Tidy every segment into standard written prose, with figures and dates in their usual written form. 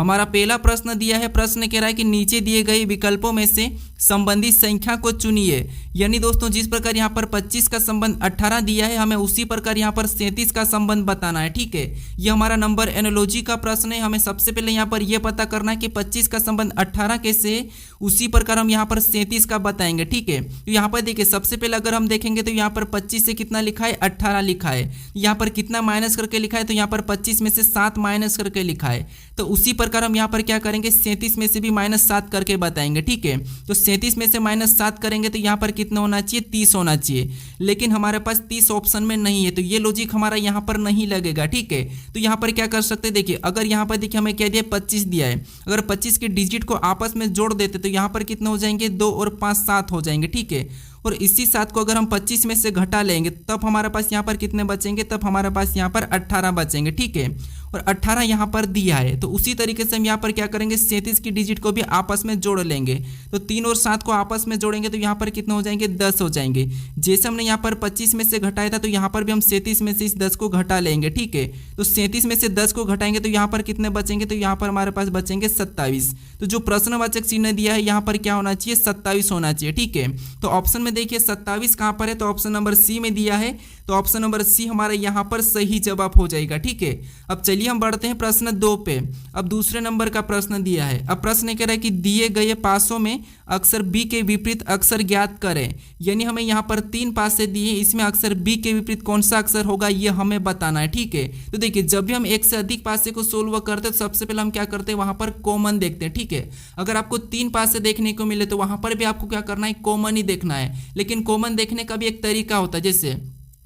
हमारा पहला प्रश्न दिया है, प्रश्न कह रहा है कि नीचे दिए गए विकल्पों में से संबंधित संख्या को चुनिए। यानी दोस्तों जिस प्रकार यहाँ पर 25 का संबंध 18 दिया है, हमें उसी प्रकार यहाँ पर 37 का संबंध बताना है। ठीक है, ये हमारा नंबर एनालॉजी का प्रश्न है। हमें सबसे पहले यहाँ पर यह पता करना है कि 25 का संबंध 18 कैसे, उसी प्रकार हम यहाँ पर 37 का बताएंगे। ठीक है, तो यहाँ पर देखिए सबसे पहले अगर हम देखेंगे तो यहाँ पर 25 से कितना लिखा है, 18 लिखा है। यहाँ पर कितना माइनस करके लिखा है, तो यहाँ पर 25 में से 7 माइनस करके लिखा है। तो उसी प्रकार हम यहाँ पर क्या करेंगे, 37 में से भी -7 करके बताएंगे। ठीक है, तो 37 में से -7 करेंगे तो यहाँ पर कितना होना चाहिए, 30 होना चाहिए। लेकिन हमारे पास 30 ऑप्शन में नहीं है, तो ये लॉजिक हमारा यहाँ पर नहीं लगेगा। ठीक है, तो यहाँ पर क्या कर सकते हैं, देखिए अगर यहाँ पर देखिए हमें क्या दिया, 25 दिया है। अगर 25 के डिजिट को आपस में जोड़ देते तो यहाँ पर कितने हो जाएंगे, 2 और 5 7 हो जाएंगे। ठीक है, और इसी 7 को अगर हम 25 में से घटा लेंगे तब हमारे पास यहाँ पर कितने बचेंगे, तब हमारे पास यहाँ पर 18 बचेंगे। ठीक है, और 18 यहाँ पर दिया है, तो उसी तरीके से हम यहाँ पर क्या करेंगे, 37 की डिजिट को भी आपस में जोड़ लेंगे। तो 3 और 7 को आपस में जोड़ेंगे तो यहाँ पर कितने हो जाएंगे, 10 हो जाएंगे। जैसे हमने यहाँ पर 25 में से घटाया था, तो यहाँ पर भी हम 37 में से इस 10 को घटा लेंगे। ठीक है, तो 37 में से 10 को घटाएंगे तो यहाँ पर कितने बचेंगे, तो यहाँ पर हमारे पास बचेंगे 27। तो जो प्रश्नवाचक चिन्ह दिया है यहाँ पर क्या होना चाहिए, 27 होना चाहिए। ठीक है, तो ऑप्शन में देखिए 27 कहाँ पर है, तो ऑप्शन नंबर सी में दिया है। तो ऑप्शन नंबर सी हमारा यहाँ पर सही जवाब हो जाएगा। ठीक है, अब चलिए हम बढ़ते हैं प्रश्न 2 पे। अब दूसरे नंबर का प्रश्न दिया है। अब प्रश्न कह रहा है कि दिए गए पासों में अक्षर बी के विपरीत अक्षर ज्ञात करें। यानी हमें यहाँ पर 3 पासे दिए, इसमें अक्षर बी के विपरीत कौन सा अक्षर होगा ये हमें बताना है। ठीक है, तो देखिए जब भी हम एक से अधिक पासे को सोल्व करते हैं तो सबसे पहले हम क्या करते हैं, वहां पर कॉमन देखते हैं। ठीक है, अगर आपको 3 पासे देखने को मिले तो वहां पर भी आपको क्या करना है, कॉमन ही देखना है। लेकिन कॉमन देखने का भी एक तरीका होता है, जैसे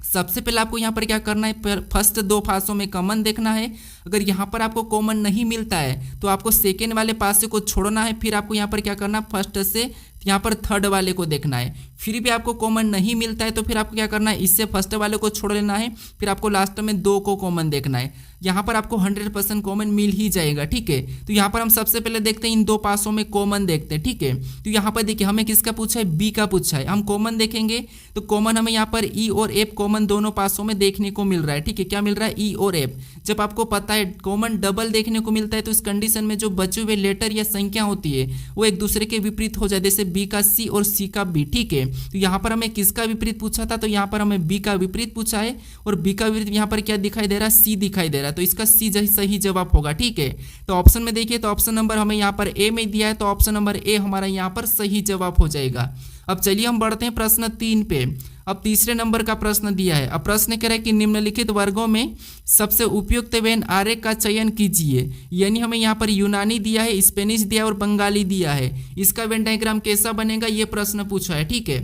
सबसे पहले आपको यहाँ पर क्या करना है, फर्स्ट 2 पासों में कॉमन देखना है। अगर यहाँ पर आपको कॉमन नहीं मिलता है तो आपको सेकेंड वाले पासे को छोड़ना है। फिर आपको यहाँ पर क्या करना है, फर्स्ट से यहाँ पर थर्ड वाले को देखना है। फिर भी आपको कॉमन नहीं मिलता है तो फिर आपको क्या करना है, इससे फर्स्ट वाले को छोड़ लेना है। फिर आपको लास्ट में 2 को कॉमन देखना है। यहाँ पर आपको 100% कॉमन मिल ही जाएगा। ठीक है, तो यहाँ पर हम सबसे पहले देखते हैं, इन 2 पासों में कॉमन देखते हैं। ठीक है, तो यहाँ पर देखिए हमें किसका पूछा है, बी का पूछा है। हम कॉमन देखेंगे तो कॉमन हमें यहाँ पर ई और एफ कॉमन दोनों पासों में देखने को मिल रहा है। ठीक है, क्या मिल रहा है, ई और एफ। जब आपको पता है कॉमन डबल देखने को मिलता है तो इस कंडीशन में जो बचे हुए लेटर या संख्या होती है वो एक दूसरे के विपरीत हो जाए, जैसे बी का सी और सी का बी। ठीक है, तो यहाँ पर हमें किसका विपरीत पूछा था, तो यहाँ पर हमें बी का विपरीत पूछा है और बी का विपरीत यहाँ पर क्या दिखाई दे रहा है, सी दिखाई दे रहा है। तो इसका सी सही जवाब होगा। ठीक है, तो ऑप्शन में देखिए तो ऑप्शन नंबर हमें यहाँ पर ए में दिया है, तो ऑप्शन नंबर ए हमारा यहाँ पर सही जवाब हो जाएगा। अब चलिए हम बढ़ते हैं प्रश्न 3 पे। अब तीसरे नंबर का प्रश्न दिया है। अब प्रश्न कह रहा है कि निम्नलिखित वर्गों में सबसे उपयुक्त वेन आरेख का चयन कीजिए। यानी हमें यहाँ पर यूनानी दिया है, स्पेनिश दिया है और बंगाली दिया है। इसका वेन डायग्राम कैसा बनेगा ये प्रश्न पूछा है। ठीक है,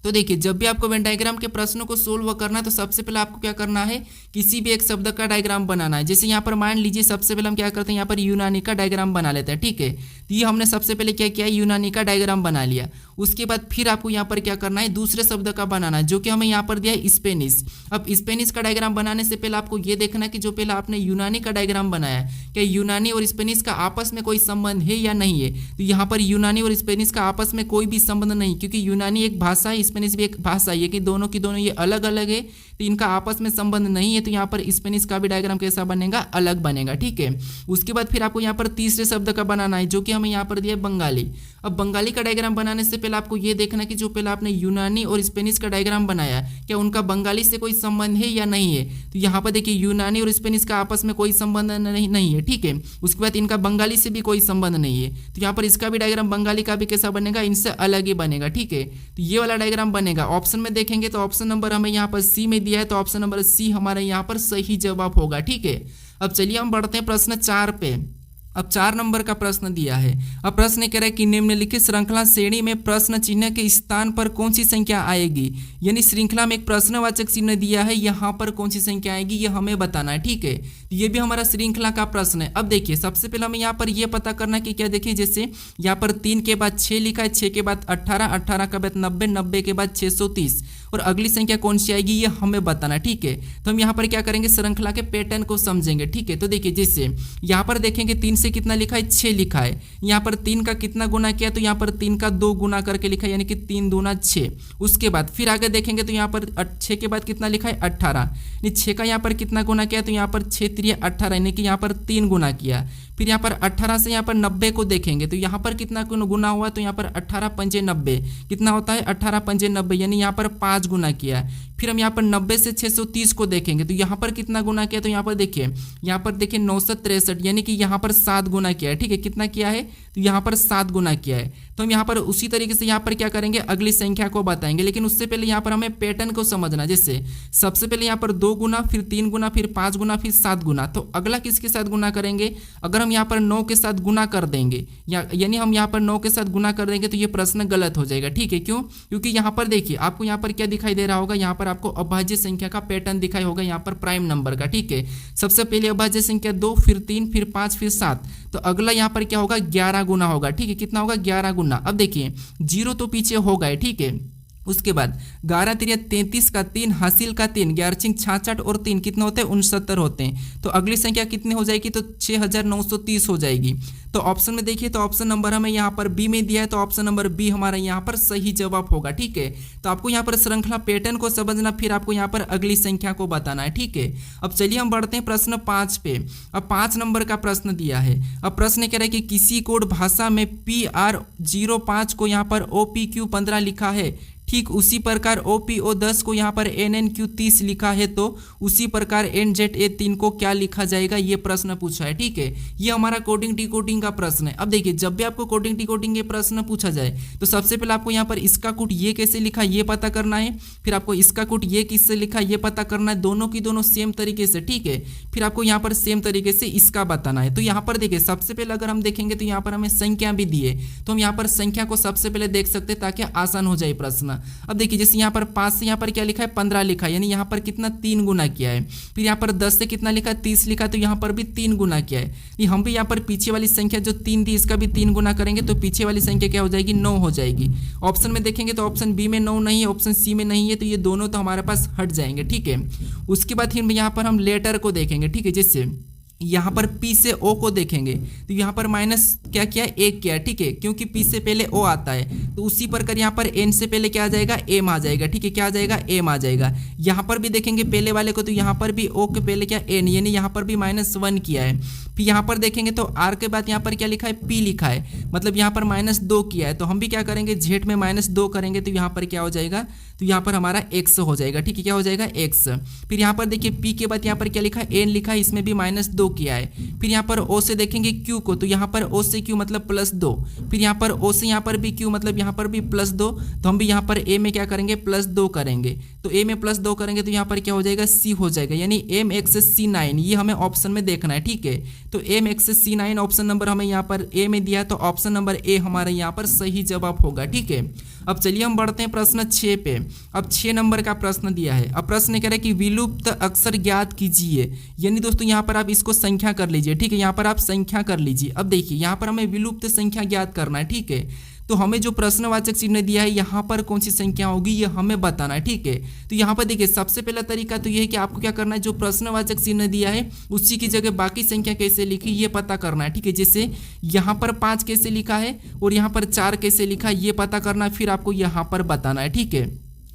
तो देखिए जब भी आपको वेन डायग्राम के प्रश्नों को सोल्व करना है तो सबसे पहले आपको क्या करना है, किसी भी एक शब्द का डायग्राम बनाना है। जैसे यहाँ पर मान लीजिए सबसे पहले हम क्या करते हैं, यहाँ पर यूनानी का डायग्राम बना लेते हैं। ठीक है, तो ये हमने सबसे पहले क्या किया, यूनानी का डायग्राम बना लिया। उसके बाद फिर आपको यहाँ पर क्या करना है, दूसरे शब्द का बनाना है, जो कि हमें यहाँ पर दिया है स्पेनिश। अब स्पेनिश का डायग्राम बनाने से पहले आपको ये देखना है कि जो पहले आपने यूनानी का डायग्राम बनाया क्या यूनानी और स्पेनिश का आपस में कोई संबंध है या नहीं है। तो यहाँ पर यूनानी और स्पेनिश का आपस में कोई भी संबंध नहीं, क्योंकि यूनानी एक भाषा है, स्पेनिश भी एक भाषा है, कि दोनों की दोनों ये अलग अलग है, तो इनका आपस में संबंध नहीं है। तो यहाँ पर स्पेनिश का भी डायग्राम कैसा बनेगा, अलग बनेगा। ठीक है, उसके बाद फिर आपको यहाँ पर तीसरे शब्द का बनाना है, जो कि हमें यहाँ पर दिया है बंगाली। अब बंगाली का डायग्राम बनाने से पहले आपको ये देखना कि जो पहले आपने यूनानी और स्पेनिश का डायग्राम बनाया क्या उनका बंगाली से कोई संबंध है या नहीं है। तो यहाँ पर देखिए यूनानी और स्पेनिश का आपस में कोई संबंध नहीं है। ठीक है, उसके बाद इनका बंगाली से भी कोई संबंध नहीं है, तो यहाँ पर इसका भी डायग्राम बंगाली का भी कैसा बनेगा, इनसे अलग ही बनेगा। ठीक है, तो ये वाला डायग्राम बनेगा। ऑप्शन में देखेंगे तो ऑप्शन नंबर हमें यहाँ पर सी में दिया है, तो ऑप्शन नंबर सी हमारे यहाँ पर सही जवाब होगा। ठीक है, अब चलिए हम बढ़ते हैं प्रश्न 4 पे। अब 4 नंबर का प्रश्न दिया है। अब प्रश्न कह रहा है कि निम्नलिखित श्रृंखला श्रेणी में प्रश्न चिन्ह के स्थान पर कौन सी संख्या आएगी। यानी श्रृंखला में एक प्रश्नवाचक चिन्ह दिया है, यहाँ पर कौन सी संख्या आएगी ये हमें बताना है। ठीक है, तो ये भी हमारा श्रृंखला का प्रश्न है। अब देखिए सबसे पहले हमें यहाँ पर यह पता करना है कि क्या, देखिए जैसे यहाँ पर 3 के बाद 6 लिखा है, 6 के बाद 18, 18 के बाद 90, 90 के बाद 630 और अगली संख्या कौन सी आएगी ये हमें बताना है, ठीक है। तो हम यहाँ पर क्या करेंगे, श्रृंखला के पैटर्न को समझेंगे, ठीक है। तो देखिए जैसे यहाँ पर देखेंगे 3 से कितना लिखा है, 6 लिखा है। यहाँ पर 3 का कितना गुना किया, तो यहाँ पर 3 का 2 गुना करके लिखा है, यानी कि 3 दूना 6। उसके बाद फिर आगे देखेंगे तो यहाँ पर 6 के बाद कितना लिखा है, 18। 6 का यहाँ पर कितना गुना किया, तो यहाँ पर 6 3 18, यानी कि यहाँ पर 3 गुना किया। फिर यहाँ पर 18 से यहाँ पर 90 को देखेंगे तो यहाँ पर कितना गुना हुआ, तो यहाँ पर 18 पंजे 90 कितना होता है, 18 पंजे 90, यानी यहाँ पर 5 गुना किया। फिर हम यहाँ पर 90 से 630 को देखेंगे तो यहाँ पर कितना गुना किया, तो यहाँ पर देखिए 963, यानी कि यहाँ पर 7 गुना किया है, ठीक है। कितना किया है, तो यहाँ पर 7 गुना किया है। तो हम यहाँ पर उसी तरीके से यहाँ पर क्या करेंगे, अगली संख्या को बताएंगे, लेकिन उससे पहले यहाँ पर हमें पैटर्न को समझना। जैसे सबसे पहले यहाँ पर 2 गुना, फिर 3 गुना, फिर 5 गुना, फिर 7 गुना। तो अगला किसके साथ गुना करेंगे, अगर हम यहाँ पर 9 के साथ गुना कर देंगे, यानी हम यहाँ पर 9 के साथ गुना कर देंगे तो ये प्रश्न गलत हो जाएगा, ठीक है। क्यों, क्योंकि यहाँ पर देखिए आपको यहाँ पर क्या दिखाई दे रहा होगा, यहाँ पर आपको अभाज्य संख्या का पैटर्न दिखाई होगा, यहाँ पर प्राइम नंबर का, ठीक है। सबसे पहले अभाज्य संख्या 2, फिर 3, फिर 5, फिर 7। तो अगला यहाँ पर क्या होगा, 11 गुना होगा, ठीक है। कितना होगा, 11 गुना। अब देखिए 0 तो पीछे होगा, ठीक है। उसके बाद 11 3 33 का 3 हासिल का 3 11 66 और 3 कितने होते हैं, 69 होते हैं। तो अगली संख्या कितनी हो जाएगी, तो 6930 हो जाएगी। तो ऑप्शन में देखिए, तो ऑप्शन नंबर हमें यहाँ पर बी में दिया है, तो ऑप्शन नंबर बी हमारा यहाँ पर सही जवाब होगा, ठीक है। तो आपको यहाँ पर श्रृंखला पैटर्न को समझना, फिर आपको यहाँ पर अगली संख्या को बताना है, ठीक है। अब चलिए हम बढ़ते हैं प्रश्न 5 पे। अब 5 नंबर का प्रश्न दिया है। अब प्रश्न कह रहा है कि किसी कोड भाषा में PR05 को यहाँ पर OPQ15 लिखा है, ठीक उसी प्रकार OPO10 को यहाँ पर NNQ30 लिखा है, तो उसी प्रकार NZA3 को क्या लिखा जाएगा, ये प्रश्न पूछा है, ठीक है। ये हमारा कोडिंग डिकोडिंग का प्रश्न है। अब देखिए जब भी आपको कोडिंग डिकोडिंग ये प्रश्न पूछा जाए तो सबसे पहले आपको यहाँ पर इसका कूट ये कैसे लिखा ये पता करना है, फिर आपको इसका कूट ये किससे लिखा ये पता करना है, दोनों की दोनों सेम तरीके से, ठीक है। फिर आपको यहाँ पर सेम तरीके से इसका बताना है। तो यहाँ पर देखिए सबसे पहले अगर हम देखेंगे तो यहाँ पर हमें संख्या भी दी है, तो हम यहाँ पर संख्या को सबसे पहले देख सकते हैं ताकि आसान हो जाए प्रश्न। अब देखिए जैसे यहाँ पर 5 से यहाँ पर क्या लिखा है, 15 लिखा है, यानी यहाँ पर कितना 3 गुना किया है। फिर यहाँ पर 10 से कितना लिखा है, 30 लिखा है, तो यहाँ पर भी 3 गुना किया है। ये हम भी यहाँ पर पीछे वाली संख्या जो 3 थी इसका भी 3 गुना करेंगे तो पीछे वाली संख्या क्या हो जाएगी, 9 हो जाएगी। ऑप्शन में देखेंगे तो ऑप्शन बी में 9 नहीं है, ऑप्शन सी में नहीं है, तो ये दोनों तो हमारे पास हट जाएंगे, ठीक है। उसके बाद फिर यहाँ पर हम लेटर को देखेंगे, ठीक है। जैसे यहाँ पर P से O को देखेंगे तो यहाँ पर माइनस क्या किया, 1 किया, ठीक है, क्योंकि P से पहले O आता है। तो उसी प्रकार यहाँ पर N से पहले क्या आ जाएगा, M आ जाएगा, ठीक है। क्या आ जाएगा, M आ जाएगा। यहाँ पर भी देखेंगे पहले वाले को, तो यहाँ पर भी O के पहले क्या N, यानी यहाँ पर भी -1 किया है। फिर यहाँ पर देखेंगे तो R के बाद यहाँ पर क्या लिखा है, P लिखा है, मतलब यहाँ पर -2 किया है। तो हम भी क्या करेंगे, Z में -2 करेंगे तो यहाँ पर क्या हो जाएगा, तो यहाँ पर हमारा X हो जाएगा, ठीक है। क्या हो जाएगा, X। फिर यहाँ पर देखिए P के बाद यहाँ पर क्या लिखा है, N लिखा है, इसमें भी -2 किया है। फिर यहाँ पर O से देखेंगे Q को, तो यहाँ पर O से Q मतलब +2। फिर यहाँ पर O से यहाँ पर भी Q मतलब यहाँ पर भी +2। तो हम भी यहाँ पर A में क्या करेंगे, +2 करेंगे। तो A में +2 करेंगे तो यहाँ पर क्या हो जाएगा, C हो जाएगा, यानी MXC9, ये हमें ऑप्शन में देखना है, ठीक है। तो MXC9 ऑप्शन नंबर हमें यहाँ पर A में दिया है, तो ऑप्शन नंबर A हमारे यहाँ पर सही जवाब होगा, ठीक है। अब चलिए हम बढ़ते हैं प्रश्न 6 पे। अब 6 नंबर का प्रश्न दिया है। अब प्रश्न कह रहा है कि विलुप्त अक्षर ज्ञात कीजिए, यानी दोस्तों यहाँ पर आप इसको संख्या कर लीजिए, ठीक है। यहाँ पर आप संख्या कर लीजिए। अब देखिए यहाँ पर हमें विलुप्त संख्या ज्ञात करना है, ठीक है। तो हमें जो प्रश्नवाचक चिन्ह दिया है यहाँ पर कौन सी संख्या होगी ये हमें बताना है, ठीक है। तो यहाँ पर देखिए सबसे पहला तरीका तो ये है कि आपको क्या करना है, जो प्रश्नवाचक चिन्ह दिया है उसी की जगह बाकी संख्या कैसे लिखी ये पता करना है, ठीक है। जैसे यहाँ पर 5 कैसे लिखा है और यहाँ पर 4 कैसे लिखा है ये पता करना है, फिर आपको यहाँ पर बताना है, ठीक है।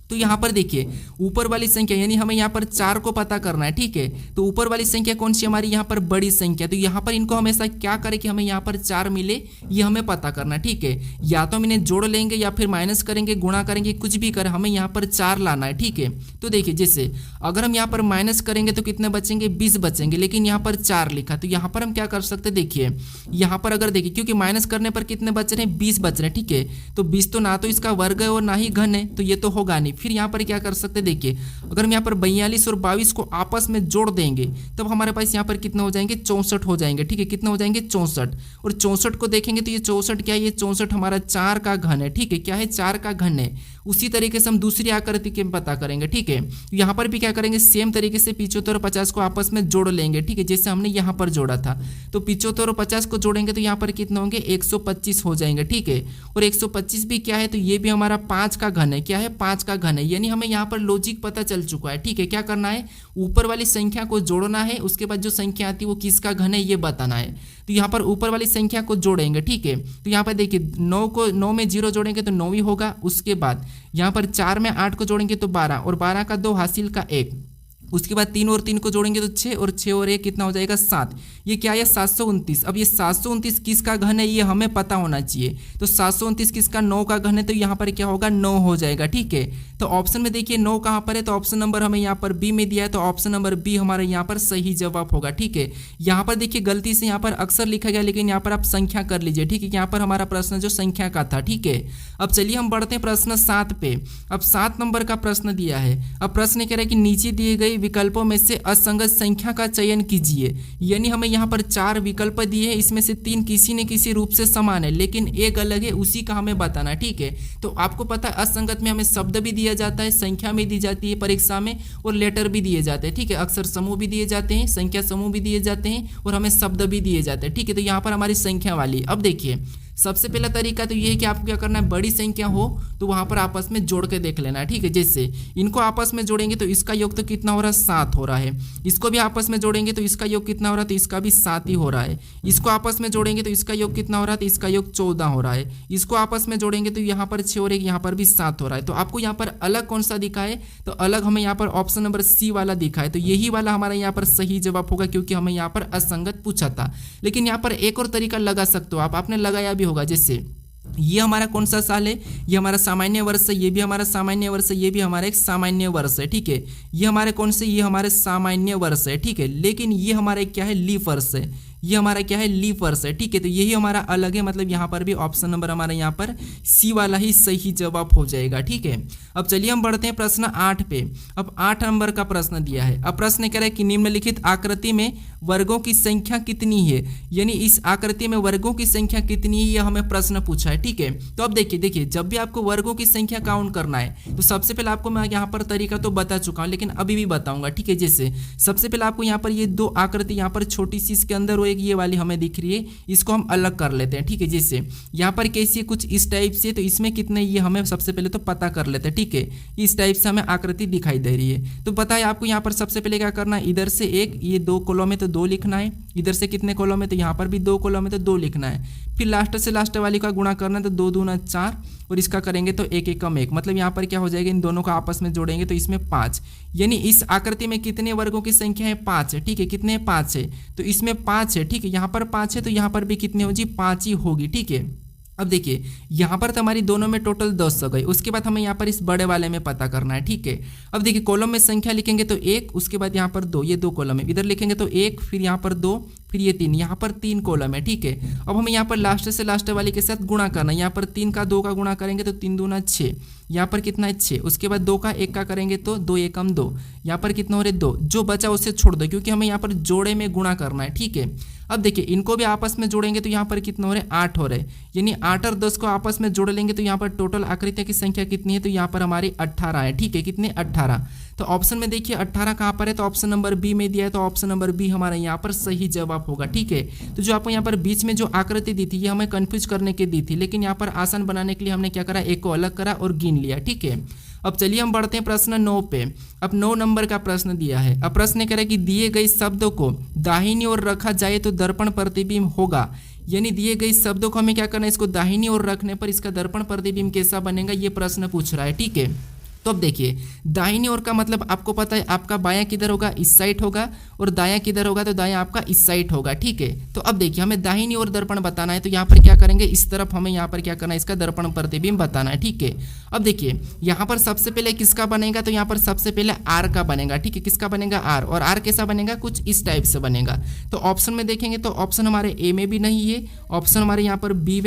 तो यहाँ पर देखिए ऊपर वाली संख्या यानी हमें यहाँ पर 4 को पता करना है, ठीक है। तो ऊपर वाली संख्या कौन सी हमारी यहाँ पर बड़ी संख्या, तो यहाँ पर इनको हमेशा क्या करें कि हमें यहाँ पर 4 मिले ये हमें पता करना है, ठीक है। या तो हम इन्हें जोड़ लेंगे या फिर माइनस करेंगे, गुणा करेंगे, कुछ भी करें, हमें यहाँ पर 4 लाना है, ठीक है। तो देखिए जैसे अगर हम यहाँ पर माइनस करेंगे तो कितने बचेंगे, 20 बचेंगे, लेकिन यहाँ पर 4 लिखा, तो यहाँ पर हम क्या कर सकते हैं, देखिए यहाँ पर अगर देखिए क्योंकि माइनस करने पर कितने बच रहे हैं, 20 बच रहे हैं, ठीक है। तो 20 तो ना तो इसका वर्ग है और ना ही घन है, तो ये तो होगा नहीं। फिर यहाँ पर क्या कर सकते हैं, देखिए अगर हम यहाँ पर 42 और 22 को आपस में जोड़ देंगे तब हमारे पास यहाँ पर कितने हो जाएंगे, 64 हो जाएंगे, ठीक है। कितने हो जाएंगे, 64। और 64 को देखेंगे तो ये 64 क्या है, ये 64 हमारा 4 का घन है, ठीक है। क्या है, 4 का घन है। उसी तरीके से हम दूसरी आकृति के पता करेंगे। ठीक है, यहाँ पर भी क्या करेंगे, सेम तरीके से 75 और 50 को आपस में जोड़ लेंगे। ठीक है, जैसे हमने यहाँ पर जोड़ा था, तो 75 और 50 को जोड़ेंगे तो यहाँ पर कितने होंगे, 125 हो जाएंगे। ठीक है, और 125 भी क्या है, तो ये भी हमारा 5 का घन है। क्या है, 5 का घन है, यानी हमें यहाँ पर लॉजिक पता चल चुका है। ठीक है, क्या करना है, ऊपर वाली संख्या को जोड़ना है, उसके बाद जो संख्या आती है वो किसका घन है ये बताना है। तो यहाँ पर ऊपर वाली संख्या को जोड़ेंगे। ठीक है, तो यहाँ पर देखिए 9 में 0 जोड़ेंगे तो 9 ही होगा। उसके बाद यहाँ पर 4 में 8 को जोड़ेंगे तो 12, और 12 का 2 हासिल का 1। उसके बाद 3 और 3 को जोड़ेंगे तो 6, और 6 और 1 कितना हो जाएगा, 7। ये क्या है, 729। अब ये 729 किसका घन है ये हमें पता होना चाहिए। तो 729 किसका, 9 का घन है, तो यहाँ पर क्या होगा, 9 हो जाएगा। ठीक है, तो ऑप्शन में देखिए 9 कहाँ पर है, तो ऑप्शन नंबर हमें यहाँ पर बी में दिया है, तो ऑप्शन नंबर बी हमारा यहाँ पर सही जवाब होगा। ठीक है, यहाँ पर देखिए गलती से यहाँ पर अक्सर लिखा गया, लेकिन यहाँ पर आप संख्या कर लीजिए। ठीक है, यहाँ पर हमारा प्रश्न जो संख्या का था। ठीक है, अब चलिए हम बढ़ते हैं प्रश्न 7 पे। अब 7 नंबर का प्रश्न दिया है। अब प्रश्न कह रहा है कि नीचे दिए गए विकल्पों में से असंगत संख्या का चयन कीजिए। यानी हमें यहाँ पर 4 विकल्प दिए हैं, इसमें से 3 किसी न किसी रूप से समान है, लेकिन एक अलग है, उसी का हमें बताना है। ठीक है, तो आपको पता है असंगत में हमें शब्द भी दिया जाता है, संख्या में दी जाती है परीक्षा में, और लेटर भी दिए जाते हैं। ठीक है, अक्षर समूह भी दिए जाते हैं, संख्या समूह भी दिए जाते हैं, और हमें शब्द भी दिए जाते हैं। ठीक है, तो यहाँ पर हमारी संख्या वाली। अब देखिए सबसे पहला तरीका तो ये है कि आपको क्या करना है, बड़ी संख्या हो तो वहां पर आपस में जोड़ के देख लेना है। ठीक है, जैसे इनको आपस में जोड़ेंगे तो इसका योग तो कितना हो रहा है, 7 हो रहा है। इसको भी आपस में जोड़ेंगे तो इसका योग कितना हो रहा है, तो इसका भी 7 ही हो रहा है। इसको आपस में जोड़ेंगे तो इसका योग कितना हो रहा है, तो इसका योग 14 हो रहा है। इसको आपस में जोड़ेंगे तो यहाँ पर 6 और 1 यहाँ पर भी 7 हो रहा है। तो आपको यहाँ पर अलग कौन सा दिखा है, तो अलग हमें यहाँ पर ऑप्शन नंबर सी वाला दिखा है। तो यही वाला हमारा यहाँ पर सही जवाब होगा, क्योंकि हमें यहाँ पर असंगत पूछा था। लेकिन यहाँ पर एक और तरीका लगा सकते हो आप, आपने लगाया भी होगा। जैसे ये हमारा कौन सा साल है, ये हमारा सामान्य वर्ष है, ये भी हमारा सामान्य वर्ष है, ये भी हमारा एक सामान्य वर्ष है। ठीक है, ये हमारे कौन से, ये हमारे सामान्य वर्ष है। ठीक है, लेकिन ये हमारा क्या है, लीप वर्ष है। ये हमारा क्या है, लीप वर्ष है। ठीक है, तो यही हमारा अलग है, मतलब यहाँ पर भी ऑप्शन नंबर हमारा यहाँ पर सी वाला ही सही जवाब हो जाएगा। ठीक है, अब चलिए हम बढ़ते हैं प्रश्न 8 पे। अब 8 नंबर का प्रश्न दिया है। अब प्रश्न कह रहा है कि निम्नलिखित आकृति में वर्गों की संख्या कितनी है, यानी इस आकृति में वर्गों की संख्या कितनी है, यह हमें प्रश्न पूछा है। ठीक है, तो अब देखिए जब भी आपको वर्गों की संख्या काउंट करना है तो सबसे पहले आपको मैं यहाँ पर तरीका तो बता चुका हूँ, लेकिन अभी भी बताऊंगा। ठीक है, जैसे सबसे पहले आपको यहाँ पर ये 2 आकृति यहाँ पर छोटी सी इसके अंदर ये वाली हमें दिख रही है, इसको हम अलग कर लेते हैं। ठीक है, जैसे यहाँ पर कैसी कुछ इस टाइप से, तो इसमें कितने ये हमें सबसे पहले तो पता कर लेते हैं। ठीक है, इस टाइप से हमें आकृति दिखाई दे रही है। तो पता है आपको यहाँ पर सबसे पहले क्या करना है, इधर से एक, ये 2 कॉलम है तो 2 लिखना है। इधर से कितने कॉलम है, तो यहाँ पर भी 2 कॉलम है तो 2 लिखना है। फिर लास्ट से लास्ट वाली का गुणा करना है, तो 2 दूना 4, और इसका करेंगे तो 1 एकम 1, मतलब यहाँ पर क्या हो जाएगा, इन दोनों का आपस में जोड़ेंगे तो इसमें 5। यानी इस आकृति में कितने वर्गों की संख्या है, 5 है। ठीक है, कितने 5 है, तो इसमें 5 है। ठीक है, यहाँ पर 5 है तो यहाँ पर भी कितने हो जी, 5 ही होगी। ठीक है, अब देखिए यहाँ पर तो हमारी दोनों में टोटल 10 हो गई। उसके बाद हमें यहाँ पर इस बड़े वाले में पता करना है। ठीक है, अब देखिए कॉलम में संख्या लिखेंगे तो 1, उसके बाद यहाँ पर 2, ये 2 कॉलम है। इधर लिखेंगे तो 1, फिर यहाँ पर 2, फिर ये 3, यहाँ पर 3 कॉलम है। ठीक है, अब हमें यहाँ पर लास्ट से लास्ट वाले के साथ गुणा करना है। यहाँ पर 3 का 2 का गुणा करेंगे तो 3 दूना 6, यहाँ पर कितना है 6। उसके बाद 2 का 1 का करेंगे तो 2 एकम 2, यहाँ पर कितना हो रहे 2। जो बचा उससे छोड़ दो, क्योंकि हमें यहाँ पर जोड़े में गुणा करना है। ठीक है, अब देखिए इनको भी आपस में जोड़ेंगे तो यहाँ पर कितना हो रहे 8 हो रहे, यानी 8 और 10 को आपस में जोड़ लेंगे तो यहाँ पर टोटल आकृतियों की संख्या कितनी है, तो यहाँ पर हमारी 18 है। ठीक है, कितने 18। तो ऑप्शन में देखिए 18 कहाँ पर है, तो ऑप्शन नंबर बी में दिया है, तो ऑप्शन नंबर बी हमारा यहाँ पर सही जवाब होगा। ठीक है, तो जो आपको यहाँ पर बीच में जो आकृति दी थी ये हमें कंफ्यूज करने के दी थी, लेकिन यहाँ पर आसान बनाने के लिए हमने क्या करा, एक को अलग करा और गिन लिया। ठीक है, अब चलिए हम बढ़ते हैं प्रश्न 9 पे। अब 9 नंबर का प्रश्न दिया है। अब प्रश्न कह रहा है कि दिए गए शब्दों को दाहिनी ओर रखा जाए तो दर्पण प्रतिबिंब होगा। यानी दिए गए शब्दों को हमें क्या करना है, इसको दाहिनी ओर रखने पर इसका दर्पण प्रतिबिंब कैसा बनेगा, ये प्रश्न पूछ रहा है। ठीक है, तो अब देखिए दाहिनी ओर का मतलब आपको पता है आपका बायां किधर होगा, इस साइड होगा, और दायां किधर होगा, तो दायां आपका इस साइड होगा। ठीक है, तो अब देखिए हमें दाहिनी ओर दर्पण बताना है, तो यहाँ पर क्या करेंगे, इस तरफ हमें यहाँ पर क्या करना है, इसका दर्पण प्रतिबिंब बताना है। ठीक है, अब देखिए यहाँ पर सबसे पहले किसका बनेगा, तो यहाँ पर सबसे पहले आर का बनेगा। ठीक है, किसका बनेगा, आर। और आर कैसा बनेगा, कुछ इस टाइप से बनेगा। तो ऑप्शन में देखेंगे तो ऑप्शन हमारे ए में भी नहीं है, ऑप्शन हमारे यहाँ पर बी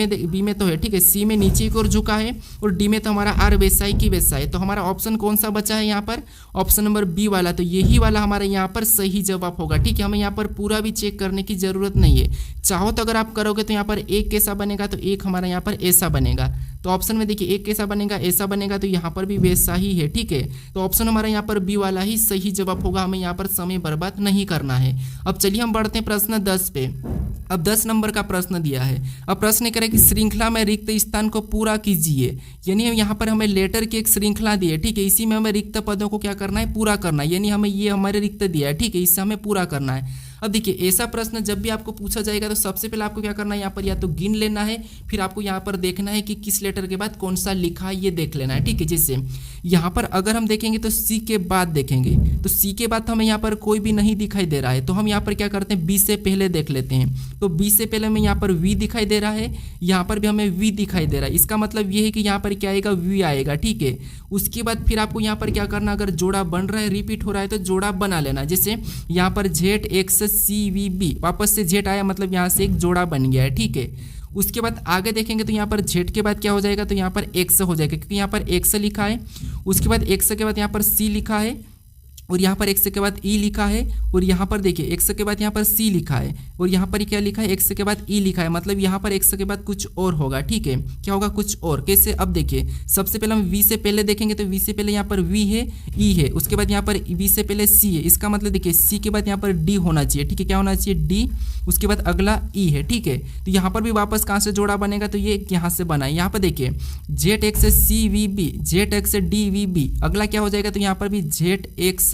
में तो है। ठीक है, सी में नीचे की ओर झुका है, और डी में तो हमारा आर वैसा ही की वैसा है। तो हमारा ऑप्शन कौन सा बचा है यहाँ पर, ऑप्शन नंबर बी वाला। तो यही वाला हमारे यहाँ पर सही जवाब होगा। ठीक है, हमें यहाँ पर पूरा भी चेक करने की जरूरत नहीं है, चाहो तो अगर आप करोगे तो यहाँ पर एक कैसा बनेगा, तो एक हमारा यहाँ पर ऐसा बनेगा। तो ऑप्शन में देखिए एक कैसा बनेगा, ऐसा बनेगा, तो यहाँ पर भी वैसा ही है। ठीक है, तो ऑप्शन हमारा यहाँ पर बी वाला ही सही जवाब होगा, हमें यहाँ पर समय बर्बाद नहीं करना है। अब चलिए हम बढ़ते हैं प्रश्न 10 पे। अब 10 नंबर का प्रश्न दिया है। अब प्रश्न करें कि श्रृंखला में रिक्त स्थान को पूरा कीजिए, यानी यहाँ पर हमें लेटर की एक श्रृंखला दी है। ठीक है, इसी में हमें रिक्त पदों को क्या करना है, पूरा करना है, यानी हमें ये हमारे रिक्त दिया है। ठीक है, इससे हमें पूरा करना है। अब देखिए ऐसा प्रश्न जब भी आपको पूछा जाएगा तो सबसे पहले आपको क्या करना है, यहाँ पर या तो गिन लेना है, फिर आपको यहाँ पर देखना है कि किस लेटर के बाद कौन सा लिखा है, ये देख लेना है। ठीक है, जैसे यहाँ पर अगर हम देखेंगे तो सी के बाद देखेंगे तो सी के बाद हमें यहाँ पर कोई भी नहीं दिखाई दे रहा है, तो हम यहाँ पर क्या करते हैं, बी से पहले देख लेते हैं। तो बी से पहले हमें यहाँ पर वी दिखाई दे रहा है, यहाँ पर भी हमें वी दिखाई दे रहा है। इसका मतलब ये है कि यहाँ पर क्या आएगा, वी आएगा। ठीक है, उसके बाद फिर आपको यहाँ पर क्या करना, अगर जोड़ा बन रहा है, रिपीट हो रहा है, तो जोड़ा बना लेना। जैसे यहाँ पर Z X C V B, वापस से जेड आया, मतलब यहाँ से एक जोड़ा बन गया है। ठीक है, उसके बाद आगे देखेंगे तो यहाँ पर जेड के बाद क्या हो जाएगा, तो यहाँ पर एक्स हो जाएगा, क्योंकि यहाँ पर एक्स लिखा है। उसके बाद एक्स के बाद यहाँ पर सी लिखा है, और यहाँ पर एक्स के बाद ई लिखा है, और यहाँ पर देखिए एक्स के बाद यहाँ पर सी लिखा है, और यहाँ पर क्या लिखा है, एक्स के बाद ई लिखा है, मतलब यहाँ पर एक्स के बाद कुछ और होगा। ठीक है, क्या होगा, कुछ और। कैसे, अब देखिए सबसे पहले हम वी से पहले देखेंगे तो वी से पहले यहाँ पर वी है, ई है, उसके बाद यहाँ पर वी से पहले सी है। इसका मतलब देखिए सी के बाद यहाँ पर डी होना चाहिए। ठीक है, क्या होना चाहिए, डी, उसके बाद अगला ई है। ठीक है, तो यहाँ पर भी वापस कहाँ से जोड़ा बनेगा, तो ये यहाँ से बना है। यहाँ पर देखिए Z X C V B, Z X D V B, अगला क्या हो जाएगा, तो यहाँ पर भी जेड एक्स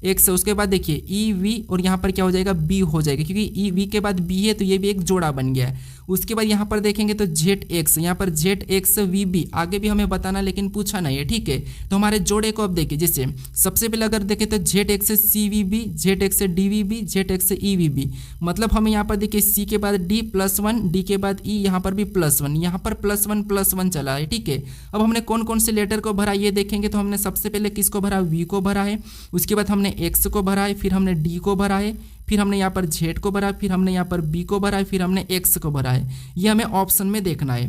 एक्स, उसके बाद देखिए ई वी, और यहाँ पर क्या हो जाएगा, बी हो जाएगा, क्योंकि ई वी के बाद बी है तो ये भी एक जोड़ा बन गया है। उसके बाद यहाँ पर देखेंगे तो जेड एक्स, यहाँ पर जेड एक्स वी बी, आगे भी हमें बताना लेकिन पूछा नहीं है। ठीक है, तो हमारे जोड़े को अब देखिए, जैसे सबसे पहले अगर देखें तो Z X C V B, Z X D V B, Z X E V B, मतलब हमें यहाँ पर देखिए सी के बाद डी +1, डी के बाद ई, यहाँ पर भी +1, यहाँ पर +1 चला है। ठीक है, अब हमने कौन कौन से लेटर को भरा ये देखेंगे, तो हमने सबसे पहले किसको भरा, वी को भरा है, उसके बाद हमने एक्स को भरा है, फिर हमने डी को भरा है, फिर हमने यहाँ पर जेड को भरा, फिर हमने यहाँ पर बी को भरा है, फिर हमने एक्स को भरा है। ये हमें ऑप्शन में देखना है।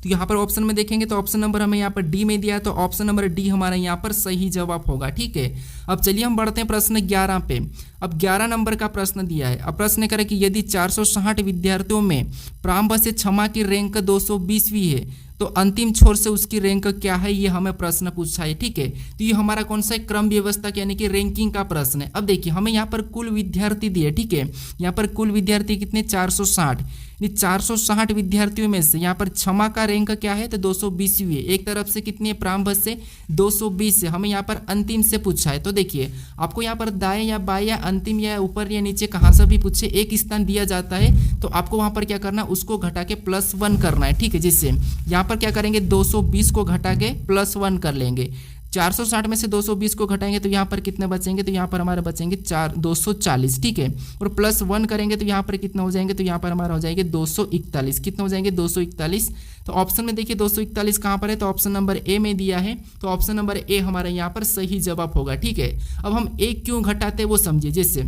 तो यहाँ पर ऑप्शन में देखेंगे तो ऑप्शन नंबर हमें यहाँ पर डी में दिया है, तो ऑप्शन नंबर डी हमारा यहाँ पर सही जवाब होगा। ठीक है, अब चलिए हम बढ़ते हैं प्रश्न 11 पे। अब 11 नंबर का प्रश्न दिया है। अब प्रश्न करें कि यदि 460 विद्यार्थियों में प्रारंभ से क्षमा की रैंक 220वीं है तो अंतिम छोर से उसकी रैंक क्या है, ये हमें प्रश्न पूछा है। ठीक है, तो ये हमारा कौन सा क्रम व्यवस्था यानी कि रैंकिंग का प्रश्न है। अब देखिए हमें यहाँ पर कुल विद्यार्थी दिए। ठीक है, यहाँ पर कुल विद्यार्थी कितने, 460, 460 विद्यार्थियों में से यहाँ पर क्षमा का रैंक क्या है, तो 220वीं है। एक तरफ से कितनी है, प्रारंभ से 220 से, हमें यहाँ पर अंतिम से पूछा है। तो देखिए आपको यहाँ पर दाएं या बाएं या अंतिम या ऊपर या नीचे कहाँ से भी पूछे, एक स्थान दिया जाता है तो आपको वहाँ पर क्या करना, उसको घटा के +1 करना है। ठीक है, जिससे यहाँ पर क्या करेंगे, 220 को घटा के +1 कर लेंगे। 460 में से 220 को घटाएंगे तो यहाँ पर कितने बचेंगे, तो यहाँ पर हमारे बचेंगे 240। ठीक है, और +1 करेंगे तो यहाँ पर कितना हो जाएंगे, तो यहाँ पर हमारा हो जाएंगे 241। कितने हो जाएंगे, 241। तो ऑप्शन में देखिए 241 कहाँ पर है, तो ऑप्शन नंबर ए में दिया है, तो ऑप्शन नंबर ए हमारा यहाँ पर सही जवाब होगा। ठीक है, अब हम एक क्यों घटाते हैं वो समझिए। जैसे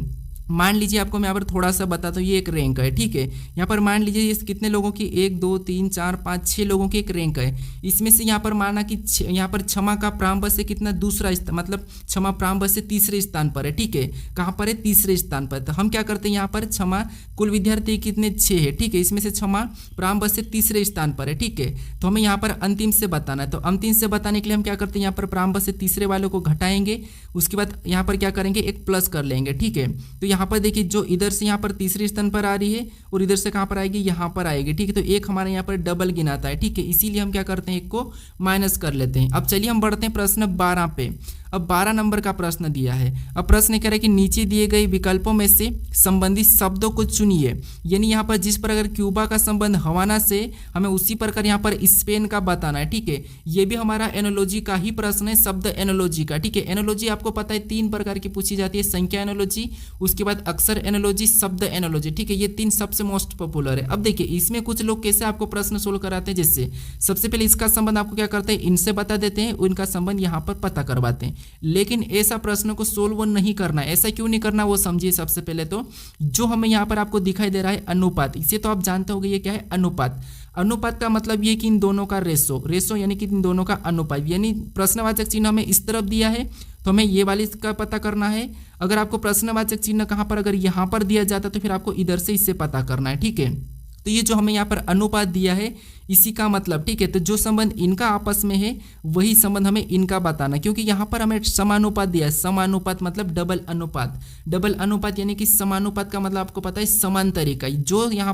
मान लीजिए आपको मैं यहाँ पर थोड़ा सा बताता हूँ, ये एक रैंक है। ठीक है, यहाँ पर मान लीजिए ये कितने लोगों की, 1 2 3 4 5 6 लोगों की एक रैंक है। इसमें से यहाँ पर माना कि यहाँ पर क्षमा का प्रारंभ से कितना, दूसरा स्थान, मतलब क्षमा प्रारंभ से तीसरे स्थान पर है। ठीक है, कहाँ पर है, तीसरे स्थान पर। तो हम क्या करते हैं, यहाँ पर क्षमा कुल विद्यार्थी कितने, 6 है। ठीक है, इसमें से क्षमा प्रारंभ से तीसरे स्थान पर है। ठीक है, तो हमें यहाँ पर अंतिम से बताना है। तो अंतिम से बताने के लिए हम क्या करते हैं, यहाँ पर प्रारंभ से तीसरे वालों को घटाएंगे, उसके बाद यहाँ पर क्या करेंगे, एक प्लस कर लेंगे। ठीक है, तो यहाँ पर देखिए जो इधर से यहाँ पर तीसरे स्थान पर आ रही है और इधर से कहाँ पर आएगी, यहाँ पर आएगी। ठीक है, तो एक हमारे यहाँ पर डबल गिनाता है। ठीक है, इसीलिए हम क्या करते हैं, एक को माइनस कर लेते हैं। अब चलिए हम बढ़ते हैं प्रश्न 12 पे। अब 12 नंबर का प्रश्न दिया है। अब प्रश्न कह रहा है कि नीचे दिए गए विकल्पों में से संबंधित शब्दों को चुनिए, यानी यहाँ पर जिस पर अगर क्यूबा का संबंध हवाना से, हमें उसी प्रकार यहाँ पर स्पेन का बताना है। ठीक है, ये भी हमारा एनोलॉजी का ही प्रश्न है, शब्द एनोलॉजी का। ठीक है, एनोलॉजी आपको पता है 3 प्रकार की पूछी जाती है, संख्या एनोलॉजी, उसके बाद अक्षर एनोलॉजी, शब्द एनोलॉजी। ठीक है, ये 3 सबसे मोस्ट पॉपुलर है। अब देखिए इसमें कुछ लोग कैसे आपको प्रश्न सोल्व कराते हैं, जैसे सबसे पहले इसका संबंध आपको क्या करते हैं, इनसे बता देते हैं, उनका संबंध यहाँ पर पता करवाते हैं। लेकिन ऐसा प्रश्न को सोल्व नहीं करना है। ऐसा क्यों नहीं करना वो समझिए। सबसे पहले तो जो हमें यहाँ पर आपको दिखाई दे रहा है अनुपात, इसे तो आप जानते होंगे ये क्या है, अनुपात। अनुपात का मतलब ये कि इन दोनों का रेशो यानी कि इन दोनों का अनुपात, यानी प्रश्नवाचक चिन्ह हमें इस तरफ दिया है तो हमें ये वाली का पता करना है। अगर आपको प्रश्नवाचक चिन्ह कहाँ पर, अगर यहाँ पर दिया जाता तो फिर आपको इधर से इससे पता करना है। ठीक है, तो ये जो हमें यहाँ पर अनुपात दिया है इसी का मतलब, ठीक है। तो जो संबंध इनका आपस में है वही संबंध हमें इनका बताना, क्योंकि यहाँ पर हमें समानुपात दिया है। समानुपात मतलब डबल अनुपात, डबल अनुपात यानी कि समानुपात का मतलब आपको पता है समान तरीका, जो यहाँ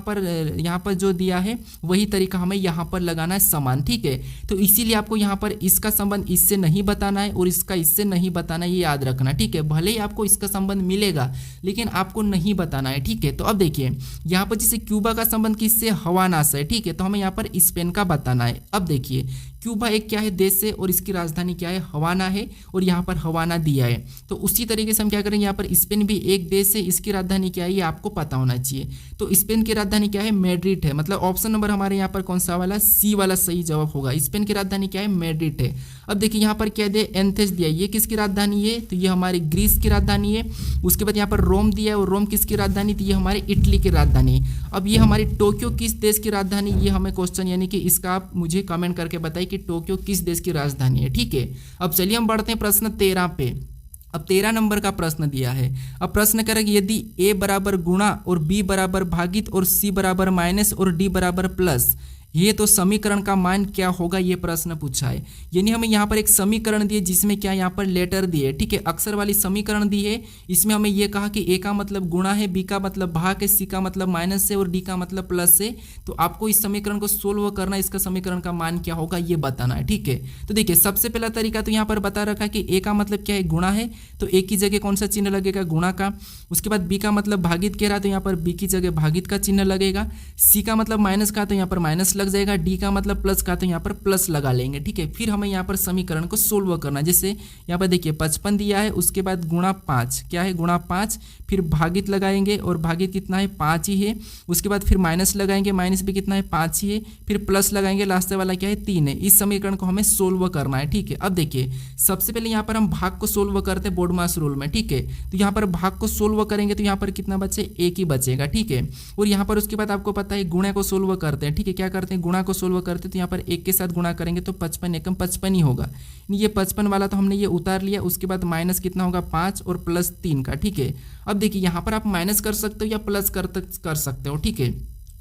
पर जो दिया है वही तरीका हमें यहाँ पर लगाना है समान, ठीक है। तो इसीलिए आपको यहाँ पर इसका संबंध इससे नहीं बताना है और इसका इससे नहीं बताना है, ये याद रखना, ठीक है। भले ही आपको इसका संबंध मिलेगा लेकिन आपको नहीं बताना है, ठीक है। तो अब देखिए यहाँ पर जैसे क्यूबा का संबंध किससे, हवाना से, ठीक है। तो हमें यहाँ पर स्पेन का बताना है। अब देखिए क्यूबा एक क्या है देश है और इसकी राजधानी क्या है, हवाना है, और यहाँ पर हवाना दिया है। तो उसी तरीके से हम क्या करेंगे, यहाँ पर स्पेन भी एक देश है, इसकी राजधानी क्या है ये आपको पता होना चाहिए। तो स्पेन की राजधानी क्या है, मैड्रिड है, मतलब ऑप्शन नंबर हमारे यहाँ पर कौन सा वाला, सी वाला सही जवाब होगा। स्पेन की राजधानी क्या है, मैड्रिड है। अब देखिए यहाँ पर क्या दिया, एथेंस दिया, ये किसकी राजधानी है, तो ये हमारी ग्रीस की राजधानी है। उसके बाद यहाँ पर रोम दिया है और रोम किसकी राजधानी, तो ये हमारे इटली की राजधानी है। अब ये हमारी टोक्यो किस देश की राजधानी, ये हमें क्वेश्चन यानी कि इसका आप मुझे कमेंट करके बताइए कि टोक्यो किस देश की राजधानी है, ठीक है। अब चलिए हम बढ़ते हैं प्रश्न 13 पे। अब 13 नंबर का प्रश्न दिया है। अब प्रश्न करेंगे यदि a बराबर गुणा और b बराबर भागित और c बराबर माइनस और d बराबर प्लस, ये तो समीकरण का मान क्या होगा, ये प्रश्न पूछा है। यानी हमें यहाँ पर एक समीकरण दिए जिसमें क्या यहाँ पर लेटर दिए, ठीक है, अक्षर वाली समीकरण दी है। इसमें हमें ये कहा कि a का मतलब गुणा है, b का मतलब भाग है, c का मतलब माइनस है और d का मतलब प्लस है। तो आपको इस समीकरण को सोल्व करना, इसका समीकरण का मान क्या होगा ये बताना है, ठीक है। तो देखिए सबसे पहला तरीका तो यहाँ पर बता रखा है कि a का मतलब क्या है, गुणा है, तो a की जगह कौन सा चिन्ह लगेगा, गुणा का। उसके बाद b का मतलब भागित कह रहा है तो यहाँ पर b की जगह भागित का चिन्ह लगेगा। c का मतलब माइनस का तो यहाँ पर माइनस लग जाएगा। डी का मतलब प्लस का तो यहाँ पर प्लस लगा लेंगे, ठीक है। फिर हमें यहाँ पर समीकरण को सोल्व करना, जैसे यहाँ पर देखिए 55 दिया है, उसके बाद गुणा 5 क्या है, गुणा 5, फिर भागित लगाएंगे और भागित कितना है, 5 ही है। उसके बाद फिर माइनस लगाएंगे, माइनस भी कितना है, 5 ही है। फिर प्लस लगाएंगे, लास्ट वाला क्या है, 3 है। इस समीकरण को हमें सोल्व करना है, ठीक है। अब देखिए सबसे पहले यहाँ पर हम भाग को सोल्व करते हैं बोर्ड मास रूल में, ठीक है। तो यहाँ पर भाग को सोल्व करेंगे तो यहाँ पर कितना बचे, एक ही बचेगा, ठीक है। और यहाँ पर उसके बाद आपको पता है गुणा को सोल्व करते हैं, ठीक है। क्या करते हैं, गुणा को सोल्व करते तो यहाँ पर एक के साथ गुणा करेंगे तो 55 एकम 55 ही होगा। ये 55 वाला तो हमने ये उतार लिया। उसके बाद माइनस कितना होगा, 5 और प्लस 3 का, ठीक है। अब देखिए यहाँ पर आप माइनस कर सकते हो या प्लस कर सकते हो, ठीक है।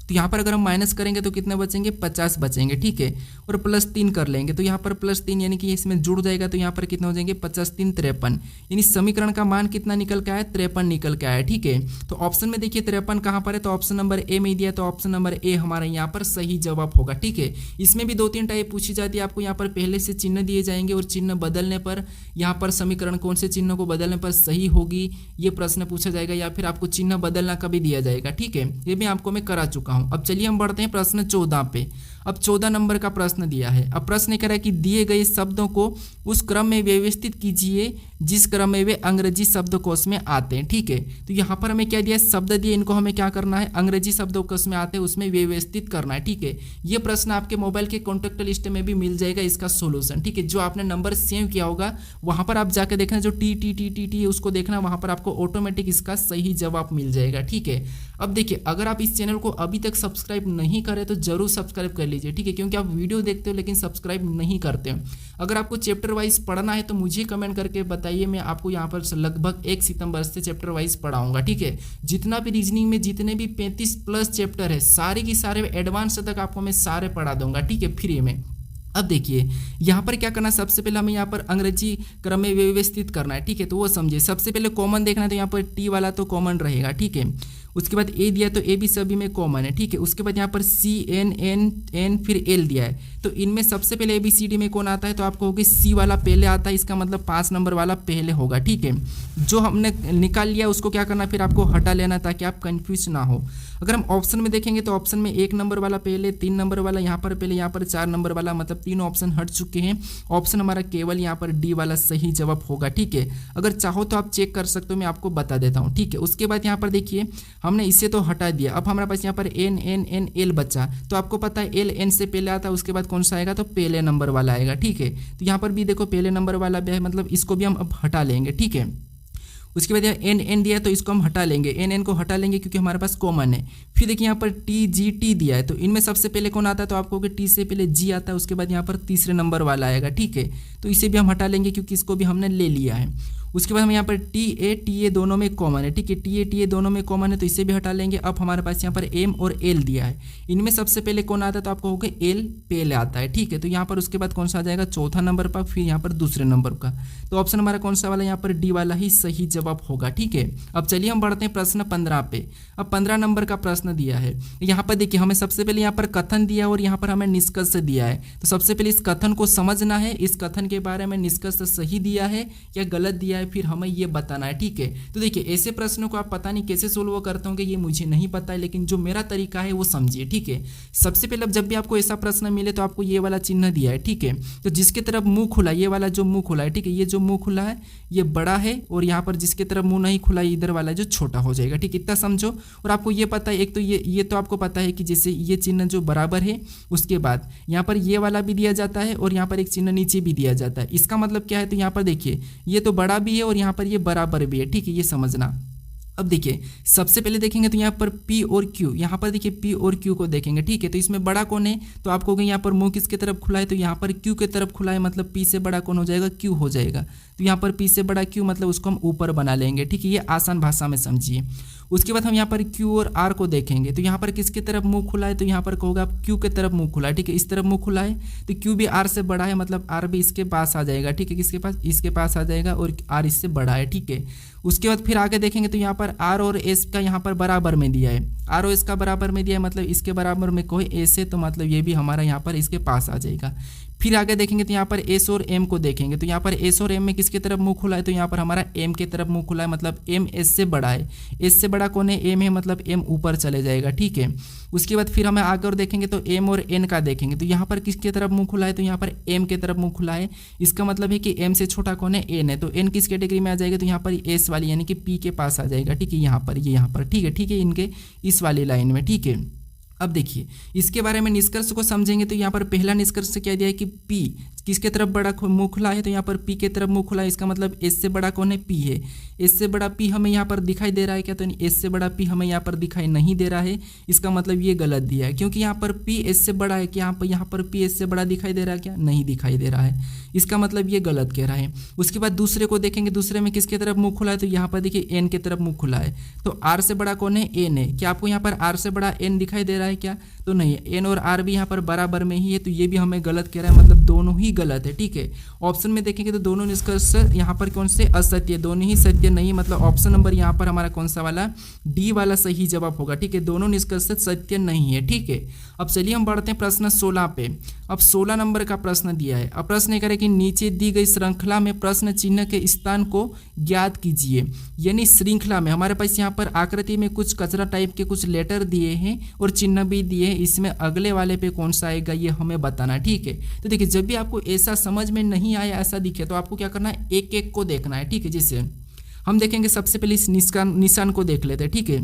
तो यहाँ पर अगर हम माइनस करेंगे तो कितने बचेंगे, 50 बचेंगे, ठीक है। और प्लस 3 कर लेंगे तो यहाँ पर प्लस 3 यानी कि इसमें जुड़ जाएगा तो यहाँ पर कितने हो जाएंगे, 50 3 53, यानी समीकरण का मान कितना निकल के आया, 53 निकल के आया, ठीक है। तो ऑप्शन में देखिए 53 कहाँ पर है, तो ऑप्शन नंबर ए में दिया, तो ऑप्शन नंबर ए हमारा यहाँ पर सही जवाब होगा, ठीक है। इसमें भी 2-3 टाइप पूछी जाती है, आपको यहाँ पर पहले से चिन्ह दिए जाएंगे और चिन्ह बदलने पर यहाँ पर समीकरण कौन से चिन्ह को बदलने पर सही होगी ये प्रश्न पूछा जाएगा, या फिर आपको चिन्ह बदलना कभी दिया जाएगा, ठीक है। ये भी आपको मैं करा चुका हूँ। अब चलिए हम बढ़ते हैं प्रश्न 14 पे। अब 14 नंबर का प्रश्न दिया है। अब प्रश्न कह रहा है कि दिए गए शब्दों को उस क्रम में व्यवस्थित कीजिए जिस क्रम में वे अंग्रेजी शब्दकोश में आते हैं, ठीक है। तो यहाँ पर हमें क्या दिया, शब्द दिए, इनको हमें क्या करना है, अंग्रेजी शब्दकोश में आते हैं उसमें व्यवस्थित करना है, ठीक है। ये प्रश्न आपके मोबाइल के कॉन्टेक्ट लिस्ट में भी मिल जाएगा इसका सोल्यूशन, ठीक है। जो आपने नंबर सेव किया होगा वहाँ पर आप जाकर देखना, जो T T T T T उसको देखना, वहाँ पर आपको ऑटोमेटिक इसका सही जवाब मिल जाएगा, ठीक है। अब देखिए अगर आप इस चैनल को अभी तक सब्सक्राइब नहीं करें तो जरूर सब्सक्राइब कर लीजिए, ठीक है, क्योंकि आप वीडियो देखते हो लेकिन सब्सक्राइब नहीं करते हो। अगर आपको चैप्टर वाइज पढ़ना है तो मुझे कमेंट करके बताइए, मैं आपको यहाँ पर लगभग 1 सितंबर से चैप्टर वाइज पढ़ाऊंगा, ठीक है। जितना भी रीजनिंग में जितने भी 35+ चैप्टर है सारे की सारे एडवांस तक आपको मैं सारे पढ़ा दूंगा, ठीक है, फ्री में। अब देखिए यहाँ पर क्या करना है, सबसे पहले हमें यहाँ पर अंग्रेजी क्रम में व्यवस्थित करना है, ठीक है। तो वो समझिए, सबसे पहले कॉमन देखना है तो यहाँ पर टी वाला तो कॉमन रहेगा, ठीक है। उसके बाद ए दिया तो ए भी सभी में कॉमन है, ठीक है। उसके बाद यहाँ पर सी एन एन एन फिर एल दिया है, तो इनमें सबसे पहले ABCD में कौन आता है, तो आपको होगी सी वाला पहले आता है, इसका मतलब 5 नंबर वाला पहले होगा, ठीक है। जो हमने निकाल लिया उसको क्या करना, फिर आपको हटा लेना ताकि आप कन्फ्यूज ना हो। अगर हम ऑप्शन में देखेंगे तो ऑप्शन में 1 नंबर वाला पहले, 3 नंबर वाला यहाँ पर पहले, यहाँ पर 4 नंबर वाला, मतलब 3 ऑप्शन हट चुके हैं। ऑप्शन हमारा केवल यहाँ पर डी वाला सही जवाब होगा, ठीक है। अगर चाहो तो आप चेक कर सकते हो, मैं आपको बता देता हूँ, ठीक है। उसके बाद यहाँ पर देखिए हमने इसे तो हटा दिया, अब हमारे पास यहाँ पर एन एन एन एल बचा, तो आपको पता है एल एन से पहले आता है, उसके बाद कौन सा आएगा, तो पहले नंबर वाला आएगा, ठीक है। तो यहाँ पर भी देखो पहले नंबर वाला भी है, मतलब इसको भी हम अब हटा लेंगे, ठीक है। उसके बाद एन एन दिया तो इसको हम हटा लेंगे, एन एन को हटा लेंगे क्योंकि हमारे पास कॉमन है। फिर देखिए यहाँ पर टी जी टी दिया है, तो इनमें सबसे पहले कौन आता है, तो आपको टी से पहले जी आता है, उसके बाद यहाँ पर तीसरे नंबर वाला आएगा, ठीक है। तो इसे भी हम हटा लेंगे क्योंकि इसको भी हमने ले लिया है। उसके बाद हम यहाँ पर टी ए दोनों में कॉमन है, ठीक है, टी ए दोनों में कॉमन है तो इसे भी हटा लेंगे। अब हमारे पास यहाँ पर एम और एल दिया है, इनमें सबसे पहले कौन आता है तो आपको होगा एल पहले आता है, ठीक है। तो यहाँ पर उसके बाद कौन सा आ जाएगा चौथा नंबर पर, फिर यहाँ पर दूसरे नंबर का। तो ऑप्शन हमारा कौन सा वाला यहाँ पर डी वाला ही सही जवाब होगा, ठीक है। अब चलिए हम बढ़ते हैं प्रश्न 15 पे। अब 15 नंबर का प्रश्न दिया है, यहाँ पर देखिए हमें सबसे पहले यहाँ पर कथन दिया और यहाँ पर हमें निष्कर्ष दिया है। तो सबसे पहले इस कथन को समझना है, इस कथन के बारे में निष्कर्ष सही दिया है या गलत दिया है, फिर हमें ये बताना है, ठीक है। तो देखिए ऐसे प्रश्नों को आप पता नहीं कैसे सोल्व करते होंगे, ये मुझे नहीं पता है, लेकिन जो मेरा तरीका है वो समझिए, ठीक है। सबसे पहले जब भी आपको ऐसा प्रश्न मिले तो आपको ये वाला चिन्ह दिया है, ठीक है। तो जिसके तरफ मुंह खुला, ये वाला जो मुंह खुला है, ठीक है, ये जो मुंह खुला है ये बड़ा है, और यहाँ पर जिसके तरफ मुंह नहीं खुला इधर वाला जो छोटा हो जाएगा, ठीक, इतना समझो। और आपको ये पता है, एक तो ये तो आपको पता है कि जैसे ये चिन्ह जो बराबर है, उसके बाद यहाँ पर ये वाला भी दिया जाता है और यहाँ पर एक चिन्ह नीचे भी दिया जाता है। इसका मतलब क्या है, तो यहाँ पर देखिए ये तो बड़ा भी है और यहाँ पर ये बराबर भी है, ठीक है, ये समझना। अब देखिए सबसे पहले देखेंगे तो यहाँ पर P और Q, यहाँ पर देखिए P और Q को देखेंगे, ठीक है। तो इसमें बड़ा कौन है, तो आपको कहोगे यहाँ पर मुंह किसके तरफ खुला है, तो यहाँ पर Q के तरफ खुला है, मतलब P से बड़ा कौन हो जाएगा, Q हो जाएगा। तो यहाँ पर P से बड़ा Q मतलब उसको हम ऊपर बना लेंगे, ठीक है, ये आसान भाषा में समझिए। उसके बाद हम यहाँ पर Q और R को देखेंगे, तो यहाँ पर किसके तरफ मुंह खुला है, तो यहाँ पर कहोगे आप Q के तरफ मुंह खुला है, ठीक है, इस तरफ मुंह खुला है तो Q भी R से बड़ा है, मतलब R भी इसके पास आ जाएगा, ठीक है, किसके पास, इसके पास आ जाएगा, और R इससे बड़ा है, ठीक है। उसके बाद फिर आगे देखेंगे तो यहाँ पर R और S का यहाँ पर बराबर में दिया है, R और S का बराबर में दिया है, मतलब इसके बराबर में कोई S है तो मतलब ये भी हमारा यहाँ पर इसके पास आ जाएगा। फिर आगे देखेंगे तो यहाँ पर S और M को देखेंगे, तो यहाँ पर S और M में किसके तरफ मुंह खुला है, तो यहाँ पर हमारा M के तरफ मुंह खुला है, मतलब M S से बड़ा है। S से बड़ा कौन है, M है, मतलब M ऊपर चले जाएगा, ठीक है। उसके बाद फिर हमें आगे और देखेंगे तो M और N का देखेंगे, तो यहाँ पर किसके तरफ मुंह खुला है, तो यहाँ पर M के तरफ मुंह खुला है। इसका मतलब है कि M से छोटा कौन है, N है, तो N किस कैटेगरी में आ जाएगा, तो यहाँ पर S वाली यानी कि P के पास आ जाएगा, ठीक है, यहाँ पर, ये यहाँ पर, ठीक है, ठीक है, इनके इस वाली लाइन में, ठीक है। अब देखिए इसके बारे में निष्कर्ष को समझेंगे, तो यहाँ पर पहला निष्कर्ष क्या दिया है कि P किसके तरफ बड़ा मुंह खुला है, तो यहाँ पर P के तरफ मुंह खुला है, इसका मतलब S से बड़ा कौन है, P है। S से बड़ा P हमें यहाँ पर दिखाई दे रहा है क्या, तो S से बड़ा P हमें यहाँ पर दिखाई नहीं दे रहा है, इसका मतलब ये गलत दिया है, क्योंकि यहाँ पर P S से बड़ा है कि यहाँ पर P S से बड़ा दिखाई दे रहा है क्या, नहीं दिखाई दे रहा है, इसका मतलब ये गलत कह रहा है। उसके बाद दूसरे को देखेंगे, दूसरे में किसके तरफ मुंह खुला है, तो यहाँ पर देखिए N के तरफ मुंह खुला है, तो R से बड़ा कौन है, N है। क्या आपको यहाँ पर R से बड़ा N दिखाई दे रहा है क्या, तो नहीं, N और R भी यहाँ पर बराबर में ही है, तो ये भी हमें गलत कह रहा है, मतलब दोनों ही गलत है, ठीक है। ऑप्शन में देखेंगे तो दोनों निष्कर्ष यहाँ पर कौन से असत्य, दोनों ही सत्य नहीं, मतलब ऑप्शन नंबर यहाँ पर हमारा कौन सा वाला, डी वाला सही जवाब होगा, ठीक है, दोनों निष्कर्ष सत्य नहीं है, ठीक है। अब चलिए हम बढ़ते हैं प्रश्न 16 पे। अब 16 नंबर का प्रश्न दिया है। अब प्रश्न करें कि नीचे दी गई श्रृंखला में प्रश्न चिन्ह के स्थान को ज्ञात कीजिए, यानी श्रृंखला में हमारे पास यहाँ पर आकृति में कुछ कचरा टाइप के कुछ लेटर दिए हैं और चिन्ह भी दिए हैं, इसमें अगले वाले पे कौन सा आएगा ये हमें बताना, ठीक है। तो देखिए जब भी आपको ऐसा समझ में नहीं आया, ऐसा दिखे, तो आपको क्या करना है, एक एक को देखना है, ठीक है। जैसे हम देखेंगे सबसे पहले इस निशान को देख लेते हैं, ठीक है।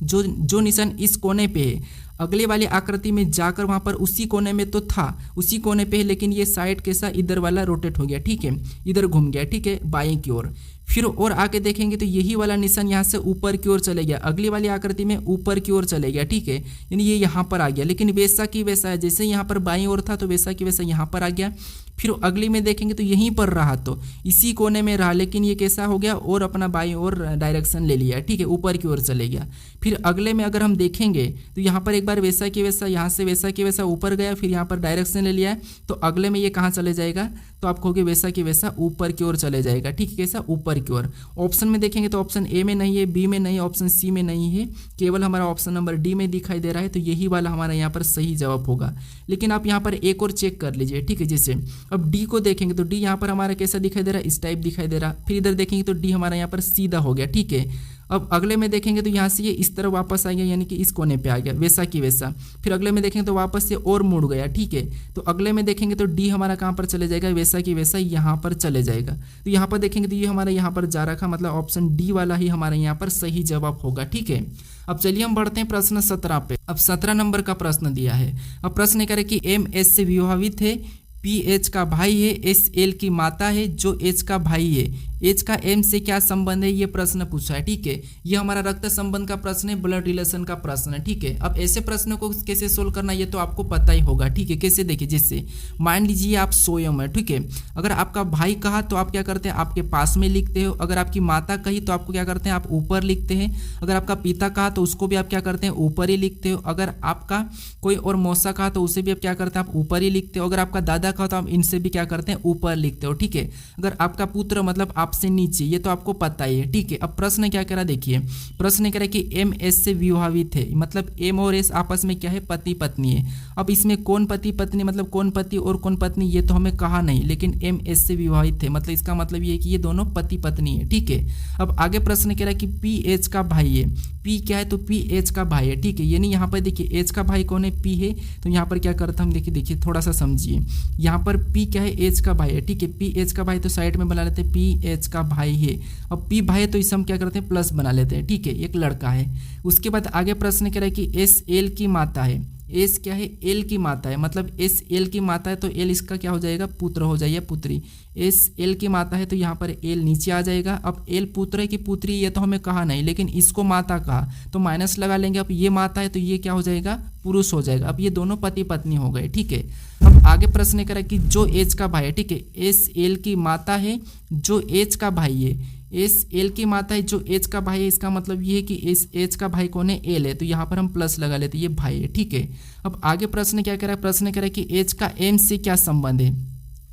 जो निशान इस कोने पे है, अगले वाली आकृति में जाकर वहाँ पर उसी कोने में तो था, उसी कोने पे है, लेकिन ये साइड कैसा इधर वाला रोटेट हो गया, ठीक है, इधर घूम गया, ठीक है, बाएं की ओर। फिर और आके देखेंगे तो यही वाला निशान यहाँ से ऊपर की ओर चले गया, अगली वाली आकृति में ऊपर की ओर चले गया, ठीक है, यानी ये यहाँ पर आ गया, लेकिन वैसा की वैसा है, जैसे यहाँ पर बाईं ओर था तो वैसा की वैसा यहाँ पर आ गया। फिर अगली में देखेंगे तो यहीं पर रहा, तो इसी कोने में रहा, लेकिन ये कैसा हो गया, और अपना बाईं ओर डायरेक्शन ले लिया, ठीक है, ऊपर की ओर चले गया। फिर अगले में अगर हम देखेंगे तो यहाँ पर एक बार वैसा की वैसा, यहाँ से वैसा की वैसा ऊपर गया, फिर यहाँ पर डायरेक्शन ले लिया है, तो अगले में ये कहाँ चले जाएगा, तो आप कहोगे वैसा की वैसा ऊपर की ओर चले जाएगा, ठीक है, कैसा, ऊपर की ओर। ऑप्शन में देखेंगे तो ऑप्शन ए में नहीं है, बी में नहीं है, ऑप्शन सी में नहीं है, केवल हमारा ऑप्शन नंबर डी में दिखाई दे रहा है, तो यही वाला हमारा यहाँ पर सही जवाब होगा। लेकिन आप यहाँ पर एक और चेक कर लीजिए, ठीक है। जैसे अब डी को देखेंगे तो डी यहाँ पर हमारा कैसा दिखाई दे रहा है, इस टाइप दिखाई दे रहा। फिर इधर देखेंगे तो डी हमारा यहाँ पर सीधा हो गया, ठीक है। अब अगले में देखेंगे तो यहाँ से ये इस तरह वापस आ गया, यानी कि इस कोने पे आ गया, वैसा की वैसा। फिर अगले में देखेंगे तो वापस से और मुड़ गया, ठीक है। तो अगले में देखेंगे तो डी हमारा कहाँ पर चले जाएगा, वैसा की वैसा यहाँ पर चले जाएगा। तो यहाँ पर देखेंगे तो ये हमारा यहाँ पर जा रखा, मतलब ऑप्शन डी वाला ही हमारा यहाँ पर सही जवाब होगा, ठीक है। अब चलिए हम बढ़ते हैं प्रश्न 17 पे। अब 17 नंबर का प्रश्न दिया है। अब प्रश्न करें कि एम एस से विवाहित है, पी एच का भाई है, एस एल की माता है, जो एच का भाई है, एज का एम से क्या संबंध है, ये प्रश्न पूछा है। ठीक है, ये हमारा रक्त संबंध का प्रश्न है, ब्लड रिलेशन का प्रश्न है। ठीक है, अब ऐसे प्रश्न को कैसे सोल्व करना ये तो आपको पता ही होगा। ठीक है, कैसे देखिए, जैसे मान लीजिए आप सोए हुए हैं। ठीक है, अगर आपका भाई कहा तो आप क्या करते हैं, आपके पास में लिखते हो। अगर आपकी माता कही तो आपको क्या करते हैं, आप ऊपर लिखते हैं। अगर आपका पिता कहा तो उसको भी आप क्या करते हैं, ऊपर ही लिखते हो। अगर आपका कोई और मौसा कहा तो उसे भी आप क्या करते हैं, आप ऊपर ही लिखते हो। अगर आपका दादा कहा तो आप इनसे भी क्या करते हैं, ऊपर लिखते हो। ठीक है, अगर आपका पुत्र मतलब आपसे नीचे, ये तो आपको पता ही है। ठीक है, अब प्रश्न क्या कह रहा है, देखिए प्रश्न कह रहा है कि एम एस से विवाहित है, मतलब एम और एस आपस में क्या है, पति पत्नी है। अब इसमें कौन पति पत्नी, मतलब कौन पति और कौन पत्नी, ये तो हमें कहा नहीं, लेकिन एम एस से विवाहित है, मतलब इसका मतलब ये है कि ये दोनों पति पत्नी है। ठीक है, अब आगे प्रश्न कह रहा है कि पी एच का भाई है। पी क्या है, तो पी एच का भाई है। ठीक है, यानी यहाँ पर देखिए एच का भाई कौन है, पी है। तो यहाँ पर क्या करता हम देखिए थोड़ा सा समझिए, यहाँ पर पी क्या है, एच का भाई है। ठीक है, पी एच का भाई तो साइड में बना लेते हैं, पी एच का भाई है। अब पी भाई है तो इसे हम क्या करते हैं, प्लस बना लेते हैं। ठीक है, एक लड़का है। उसके बाद आगे प्रश्न कह रहा है कि एस एल की माता है। एस क्या है, एल की माता है, मतलब एस एल की माता है तो एल इसका क्या हो जाएगा, पुत्र हो जाएगा, पुत्री। एस एल की माता है तो यहाँ पर एल नीचे आ जाएगा। अब एल पुत्र है कि पुत्री, ये तो हमें कहा नहीं, लेकिन इसको माता कहा तो माइनस लगा लेंगे। अब ये माता है तो ये क्या हो जाएगा, पुरुष हो जाएगा। अब ये दोनों पति पत्नी हो गए। ठीक है, अब आगे प्रश्न करा कि जो एच का भाई है। ठीक है, एस एल की माता है, जो एच का भाई है। एस एल की माता है, जो एच का भाई है, इसका मतलब ये है कि एस एच का भाई कौन है, एल है, तो यहाँ पर हम प्लस लगा लेते हैं, ये भाई है। ठीक है, अब आगे प्रश्न क्या कह रहा है, प्रश्न कह रहा है कि एच का एम से क्या संबंध है।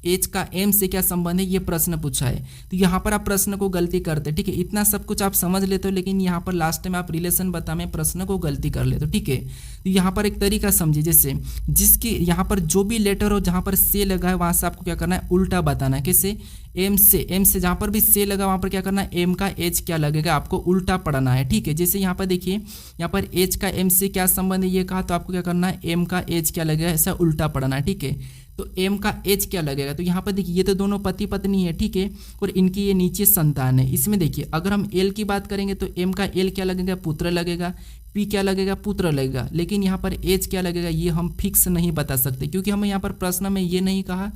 एच का एम से क्या संबंध है, ये प्रश्न पूछा है। तो यहाँ पर आप प्रश्न को गलती करते। ठीक है, इतना सब कुछ आप समझ लेते हो, लेकिन यहाँ पर लास्ट में आप रिलेशन बता में प्रश्न को गलती कर लेते हो। ठीक है, तो यहाँ पर एक तरीका समझिए, जैसे जिसकी यहाँ पर जो भी लेटर हो जहाँ पर से लगा है वहाँ से आपको क्या करना है, उल्टा बताना है। कैसे, एम से जहाँ पर भी से लगा वहाँ पर क्या करना है, एम का एच क्या लगेगा, आपको उल्टा पढ़ना है। ठीक है, जैसे यहाँ पर देखिए, यहाँ पर एच का एम से क्या संबंध है ये कहा, तो आपको क्या करना है, एम का एच क्या लगेगा, ऐसा उल्टा पढ़ना है। ठीक है, तो एम का एच क्या लगेगा, तो यहाँ पर देखिए ये तो दोनों पति पत्नी है। ठीक है, और इनकी ये नीचे संतान है। इसमें देखिए अगर हम एल की बात करेंगे तो एम का एल क्या लगेगा, पुत्र लगेगा। पी क्या लगेगा, पुत्र लगेगा। लेकिन यहाँ पर एच क्या लगेगा ये हम फिक्स नहीं बता सकते, क्योंकि हमें यहाँ पर प्रश्न में ये नहीं कहा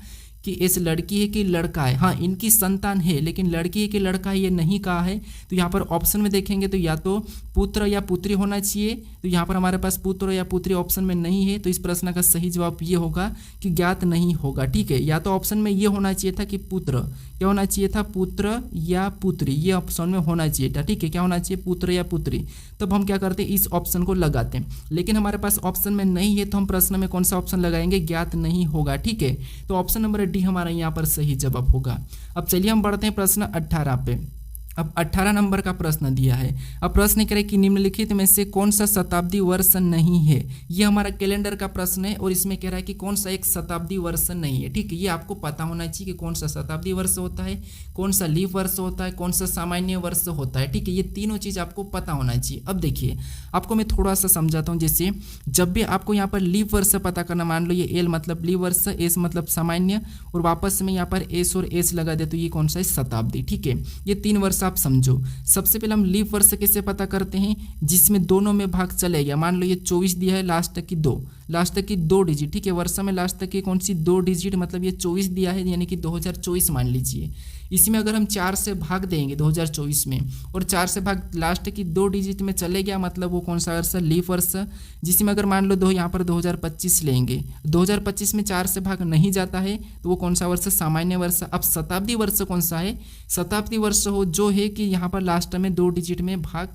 कि एच लड़की है कि लड़का है। हाँ, इनकी संतान है, लेकिन लड़की है कि लड़का है ये नहीं कहा है। तो यहाँ पर ऑप्शन में देखेंगे तो या तो पुत्र या पुत्री होना चाहिए। तो यहाँ पर हमारे पास पुत्र या पुत्री ऑप्शन में नहीं है, तो इस प्रश्न का सही जवाब ये होगा कि ज्ञात नहीं होगा। ठीक है, या तो ऑप्शन में ये होना चाहिए था कि पुत्र, क्या होना चाहिए था, पुत्र या पुत्री, ये ऑप्शन में होना चाहिए था। ठीक है, क्या होना चाहिए, पुत्र या पुत्री। तब हम क्या करते हैं, इस ऑप्शन को लगाते हैं, लेकिन हमारे पास ऑप्शन में नहीं है, तो हम प्रश्न में कौन सा ऑप्शन लगाएंगे, ज्ञात नहीं होगा। ठीक है, तो ऑप्शन नंबर डी हमारा यहाँ पर सही जवाब होगा। अब चलिए हम बढ़ते हैं प्रश्न 18 पे। अब 18 नंबर का प्रश्न दिया है। अब प्रश्न करें कि निम्नलिखित में से कौन सा शताब्दी वर्ष नहीं है। ये हमारा कैलेंडर का प्रश्न है और इसमें कह रहा है कि कौन सा एक शताब्दी वर्ष नहीं है। ठीक है, ये आपको पता होना चाहिए कि कौन सा शताब्दी वर्ष होता है, कौन सा लीप वर्ष होता है, कौन सा सामान्य वर्ष होता है। ठीक है, ये तीनों चीज़ आपको पता होना चाहिए। अब देखिए आपको मैं थोड़ा सा समझाता हूँ। जैसे जब भी आपको यहाँ पर लीप वर्ष पता करना, मान लो ये एल मतलब लीप वर्ष, एस मतलब सामान्य, और वापस में यहाँ पर एस और एस लगा दे तो ये कौन सा है, शताब्दी। ठीक है, ये 3 वर्ष आप समझो। सबसे पहले हम लीप वर्ष कैसे पता करते हैं, जिसमें दोनों में भाग चले गया। मान लो ये 24 दिया है, लास्ट तक की 2 डिजिट। ठीक है, वर्ष में लास्ट तक की कौन सी 2 डिजिट, मतलब ये 24 दिया है, यानी कि 2024 मान लीजिए। इसमें अगर हम 4 से भाग देंगे 2024 में, और 4 से भाग लास्ट की 2 डिजिट में चले गया, मतलब वो कौन सा वर्ष, लीप वर्ष। जिसमें अगर मान लो यहाँ पर 2025 लेंगे, 2025 में 4 से भाग नहीं जाता है, तो वो कौन सा वर्ष, सामान्य वर्ष। अब शताब्दी वर्ष कौन सा है, शताब्दी वर्ष हो जो है कि यहाँ पर लास्ट में 2 डिजिट में भाग,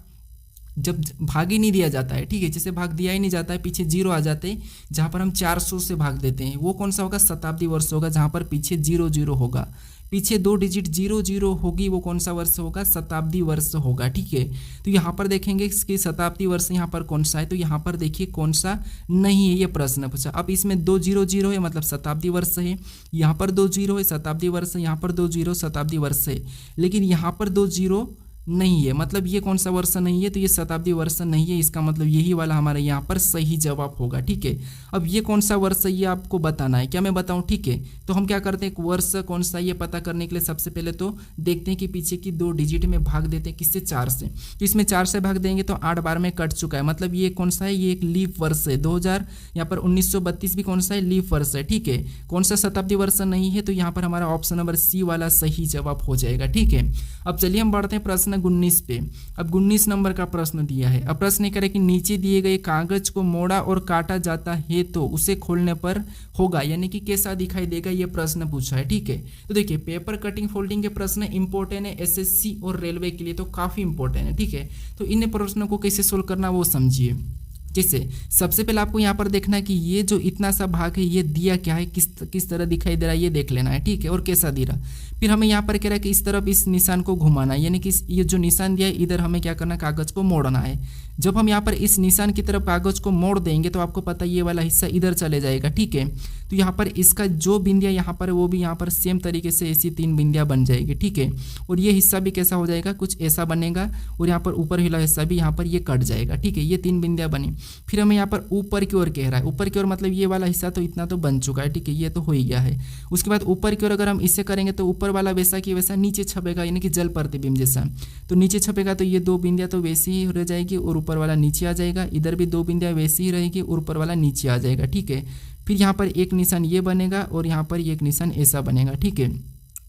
जब भाग ही नहीं दिया जाता है। ठीक है, जैसे भाग दिया ही नहीं जाता है, पीछे 0 आ जाते हैं, जहाँ पर हम 400 से भाग देते हैं, वो कौन सा होगा, शताब्दी वर्ष होगा। जहाँ पर पीछे 0 होगा, पीछे 2 डिजिट 0 होगी, वो कौन सा वर्ष होगा, शताब्दी वर्ष होगा। ठीक है, तो यहाँ पर देखेंगे इसकी शताब्दी वर्ष यहाँ पर कौन सा है, तो यहाँ पर देखिए कौन सा नहीं है, ये प्रश्न पूछा। अब इसमें 2 0 है, मतलब शताब्दी वर्ष है। यहाँ पर 2 0 है, शताब्दी वर्ष है। यहाँ पर 2 0 शताब्दी वर्ष है। लेकिन यहाँ पर 2 0 नहीं है, मतलब ये कौन सा वर्ष नहीं है, तो ये शताब्दी वर्ष नहीं है, इसका मतलब यही वाला हमारा यहाँ पर सही जवाब होगा। ठीक है, अब ये कौन सा वर्ष है ये आपको बताना है, क्या मैं बताऊं? ठीक है, तो हम क्या करते हैं, वर्ष कौन सा ये पता करने के लिए सबसे पहले तो देखते हैं कि पीछे की 2 डिजिट में भाग देते हैं, किससे? 4 से। तो इसमें 4 से भाग देंगे तो 8 बार में कट चुका है, मतलब ये कौन सा है, ये एक लीप वर्ष है। 2000 यहाँ पर 1932 भी कौन सा है, लीप वर्ष है। ठीक है, कौन सा शताब्दी वर्ष नहीं है, तो यहाँ पर हमारा ऑप्शन नंबर सी वाला सही जवाब हो जाएगा। ठीक है, अब चलिए हम बढ़ते हैं प्रश्न 19 पे। अब 19 नंबर का प्रश्न दिया है। अब प्रश्न करें कि नीचे दिए गए कागज को मोड़ा और काटा जाता है तो उसे खोलने पर होगा, यानी कि कैसा दिखाई देगा, ये प्रश्न पूछा है। ठीक है, तो देखिए पेपर कटिंग फोल्डिंग के प्रश्न इंपॉर्टेंट है एसएससी और रेलवे के लिए, तो काफी इंपॉर्टेंट है। ठीक है, तो इन प्रश्नों को कैसे सोल्व करना वो समझिए। जैसे सबसे पहले आपको यहाँ पर देखना है कि ये जो इतना सा भाग है ये दिया क्या है, किस तरह दिखाई दे रहा है, ये देख लेना है। ठीक है, और कैसा दे रहा। फिर हमें यहाँ पर कह रहा है कि इस तरफ इस निशान को घुमाना है, यानी कि ये जो निशान दिया है इधर हमें क्या करना है, कागज को मोड़ना है। जब हम यहाँ पर इस निशान की तरफ कागज को मोड़ देंगे तो आपको पता है ये वाला हिस्सा इधर चले जाएगा। ठीक है, तो यहाँ पर इसका जो बिंदिया यहाँ पर वो भी यहाँ पर सेम तरीके से ऐसी 3 बिंदियाँ बन जाएगी। ठीक है, और ये हिस्सा भी कैसा हो जाएगा, कुछ ऐसा बनेगा, और यहाँ पर ऊपर वाला हिस्सा भी यहाँ पर ये कट जाएगा। ठीक है, ये 3 बिंदियाँ बनी। फिर हमें यहाँ पर ऊपर की ओर कह रहा है, ऊपर की ओर मतलब ये वाला हिस्सा तो इतना तो बन चुका है। ठीक है, ये तो हो ही गया है। उसके बाद ऊपर की ओर अगर हम इससे करेंगे तो ऊपर वाला वैसा कि वैसा नीचे छपेगा, यानी कि जल प्रतिबिंब जैसा, तो नीचे छपेगा तो ये 2 बिंदियाँ तो वैसी ही रह जाएगी और ऊपर वाला नीचे आ जाएगा। इधर भी 2 बिंदियाँ वैसी ही रहेगी और ऊपर वाला नीचे आ जाएगा। ठीक है, फिर यहाँ पर एक निशान ये बनेगा और यहाँ पर एक निशान ऐसा बनेगा। ठीक है,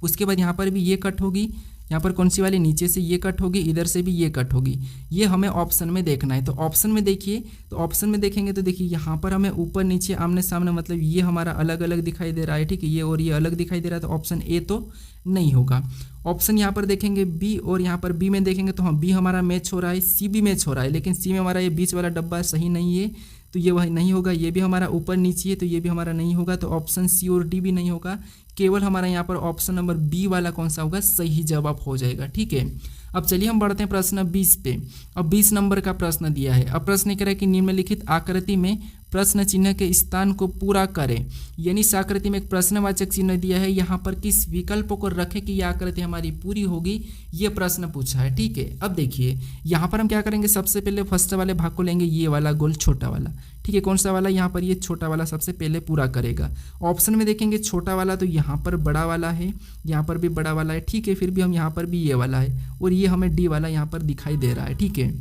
उसके बाद यहाँ पर भी ये कट होगी, यहाँ पर कौन सी वाली, नीचे से ये कट होगी, इधर से भी ये कट होगी। ये हमें ऑप्शन में देखना है। तो ऑप्शन में देखिए, तो ऑप्शन में देखेंगे तो देखिए यहाँ पर हमें ऊपर नीचे आमने सामने, मतलब ये हमारा अलग अलग दिखाई दे रहा है। ठीक है, ये और ये अलग दिखाई दे रहा है, तो ऑप्शन ए तो नहीं होगा। ऑप्शन यहाँ पर देखेंगे बी, और यहाँ पर बी में देखेंगे तो हाँ बी हमारा मैच हो रहा है, सी भी मैच हो रहा है, लेकिन सी में हमारा ये बीच वाला डब्बा सही नहीं है, तो ये वही नहीं होगा। ये भी हमारा ऊपर नीचे है, तो ये भी हमारा नहीं होगा। तो ऑप्शन सी और डी भी नहीं होगा, केवल हमारा यहाँ पर ऑप्शन नंबर बी वाला कौन सा होगा, सही जवाब हो जाएगा। ठीक है, अब चलिए हम बढ़ते हैं प्रश्न 20 पे। अब 20 नंबर का प्रश्न दिया है। अब प्रश्न कह रहा है कि निम्नलिखित आकृति में प्रश्न चिन्ह के स्थान को पूरा करें, यानी इस आकृति में एक प्रश्नवाचक चिन्ह दिया है, यहाँ पर किस विकल्प को रखें कि यह आकृति हमारी पूरी होगी, ये प्रश्न पूछा है। ठीक है, अब देखिए यहाँ पर हम क्या करेंगे, सबसे पहले फर्स्ट वाले भाग को लेंगे, ये वाला गोल छोटा वाला। ठीक है, कौन सा वाला, यहाँ पर ये छोटा वाला सबसे पहले पूरा करेगा। ऑप्शन में देखेंगे छोटा वाला, तो यहाँ पर बड़ा वाला है, यहाँ पर भी बड़ा वाला है। ठीक है, फिर भी हम यहाँ पर भी ये वाला है, और ये हमें डी वाला यहाँ पर दिखाई दे रहा है। ठीक है,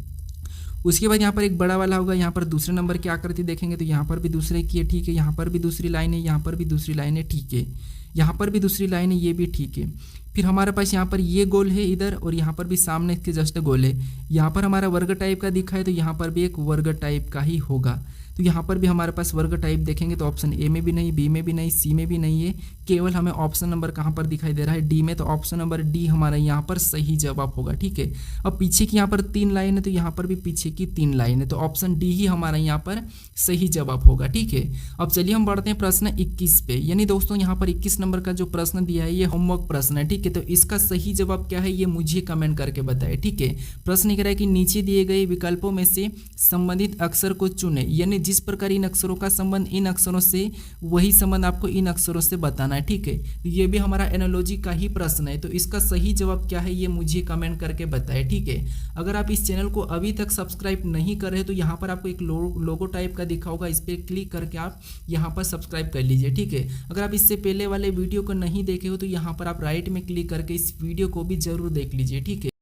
उसके बाद यहाँ पर एक बड़ा वाला होगा, यहाँ पर दूसरे नंबर की आकृति देखेंगे तो यहाँ पर भी दूसरे की है। ठीक है, यहाँ पर भी दूसरी लाइन है, यहाँ पर भी दूसरी लाइन है। ठीक है, यहाँ पर भी दूसरी लाइन है, ये भी ठीक है। फिर हमारे पास यहाँ पर ये गोल है इधर, और यहाँ पर भी सामने इसके जस्ट गोल है। यहाँ पर हमारा वर्ग टाइप का दिखा है, तो यहाँ पर भी एक वर्ग टाइप का ही होगा। तो यहाँ पर भी हमारे पास वर्ग टाइप देखेंगे तो ऑप्शन ए में भी नहीं, बी में भी नहीं, सी में भी नहीं है, केवल हमें ऑप्शन नंबर कहाँ पर दिखाई दे रहा है, डी में। तो ऑप्शन नंबर डी हमारा यहाँ पर सही जवाब होगा। ठीक है, अब पीछे की यहाँ पर 3 लाइन है, तो यहाँ पर भी पीछे की 3 लाइन है, तो ऑप्शन डी ही हमारा यहाँ पर सही जवाब होगा। ठीक है, अब चलिए हम बढ़ते हैं प्रश्न 21 पे। यानी दोस्तों यहाँ पर 21 नंबर का जो प्रश्न दिया है ये होमवर्क प्रश्न है। ठीक है, तो इसका सही जवाब क्या है ये मुझे कमेंट करके बताएं। ठीक है, प्रश्न कह रहा है कि नीचे दिए गए विकल्पों में से संबंधित अक्षर को चुने, यानी जिस प्रकार इन अक्षरों का संबंध इन अक्षरों से, वही संबंध आपको इन अक्षरों से बताना है। ठीक है, तो ये भी हमारा एनालॉजी का ही प्रश्न है, तो इसका सही जवाब क्या है ये मुझे कमेंट करके बताएं। ठीक है, अगर आप इस चैनल को अभी तक सब्सक्राइब नहीं कर रहे तो यहाँ पर आपको एक लोगो टाइप का दिखा होगा, इस पर क्लिक करके आप यहाँ पर सब्सक्राइब कर लीजिए। ठीक है, अगर आप इससे पहले वाले वीडियो को नहीं देखे हो तो यहाँ पर आप राइट में क्लिक करके इस वीडियो को भी जरूर देख लीजिए। ठीक है।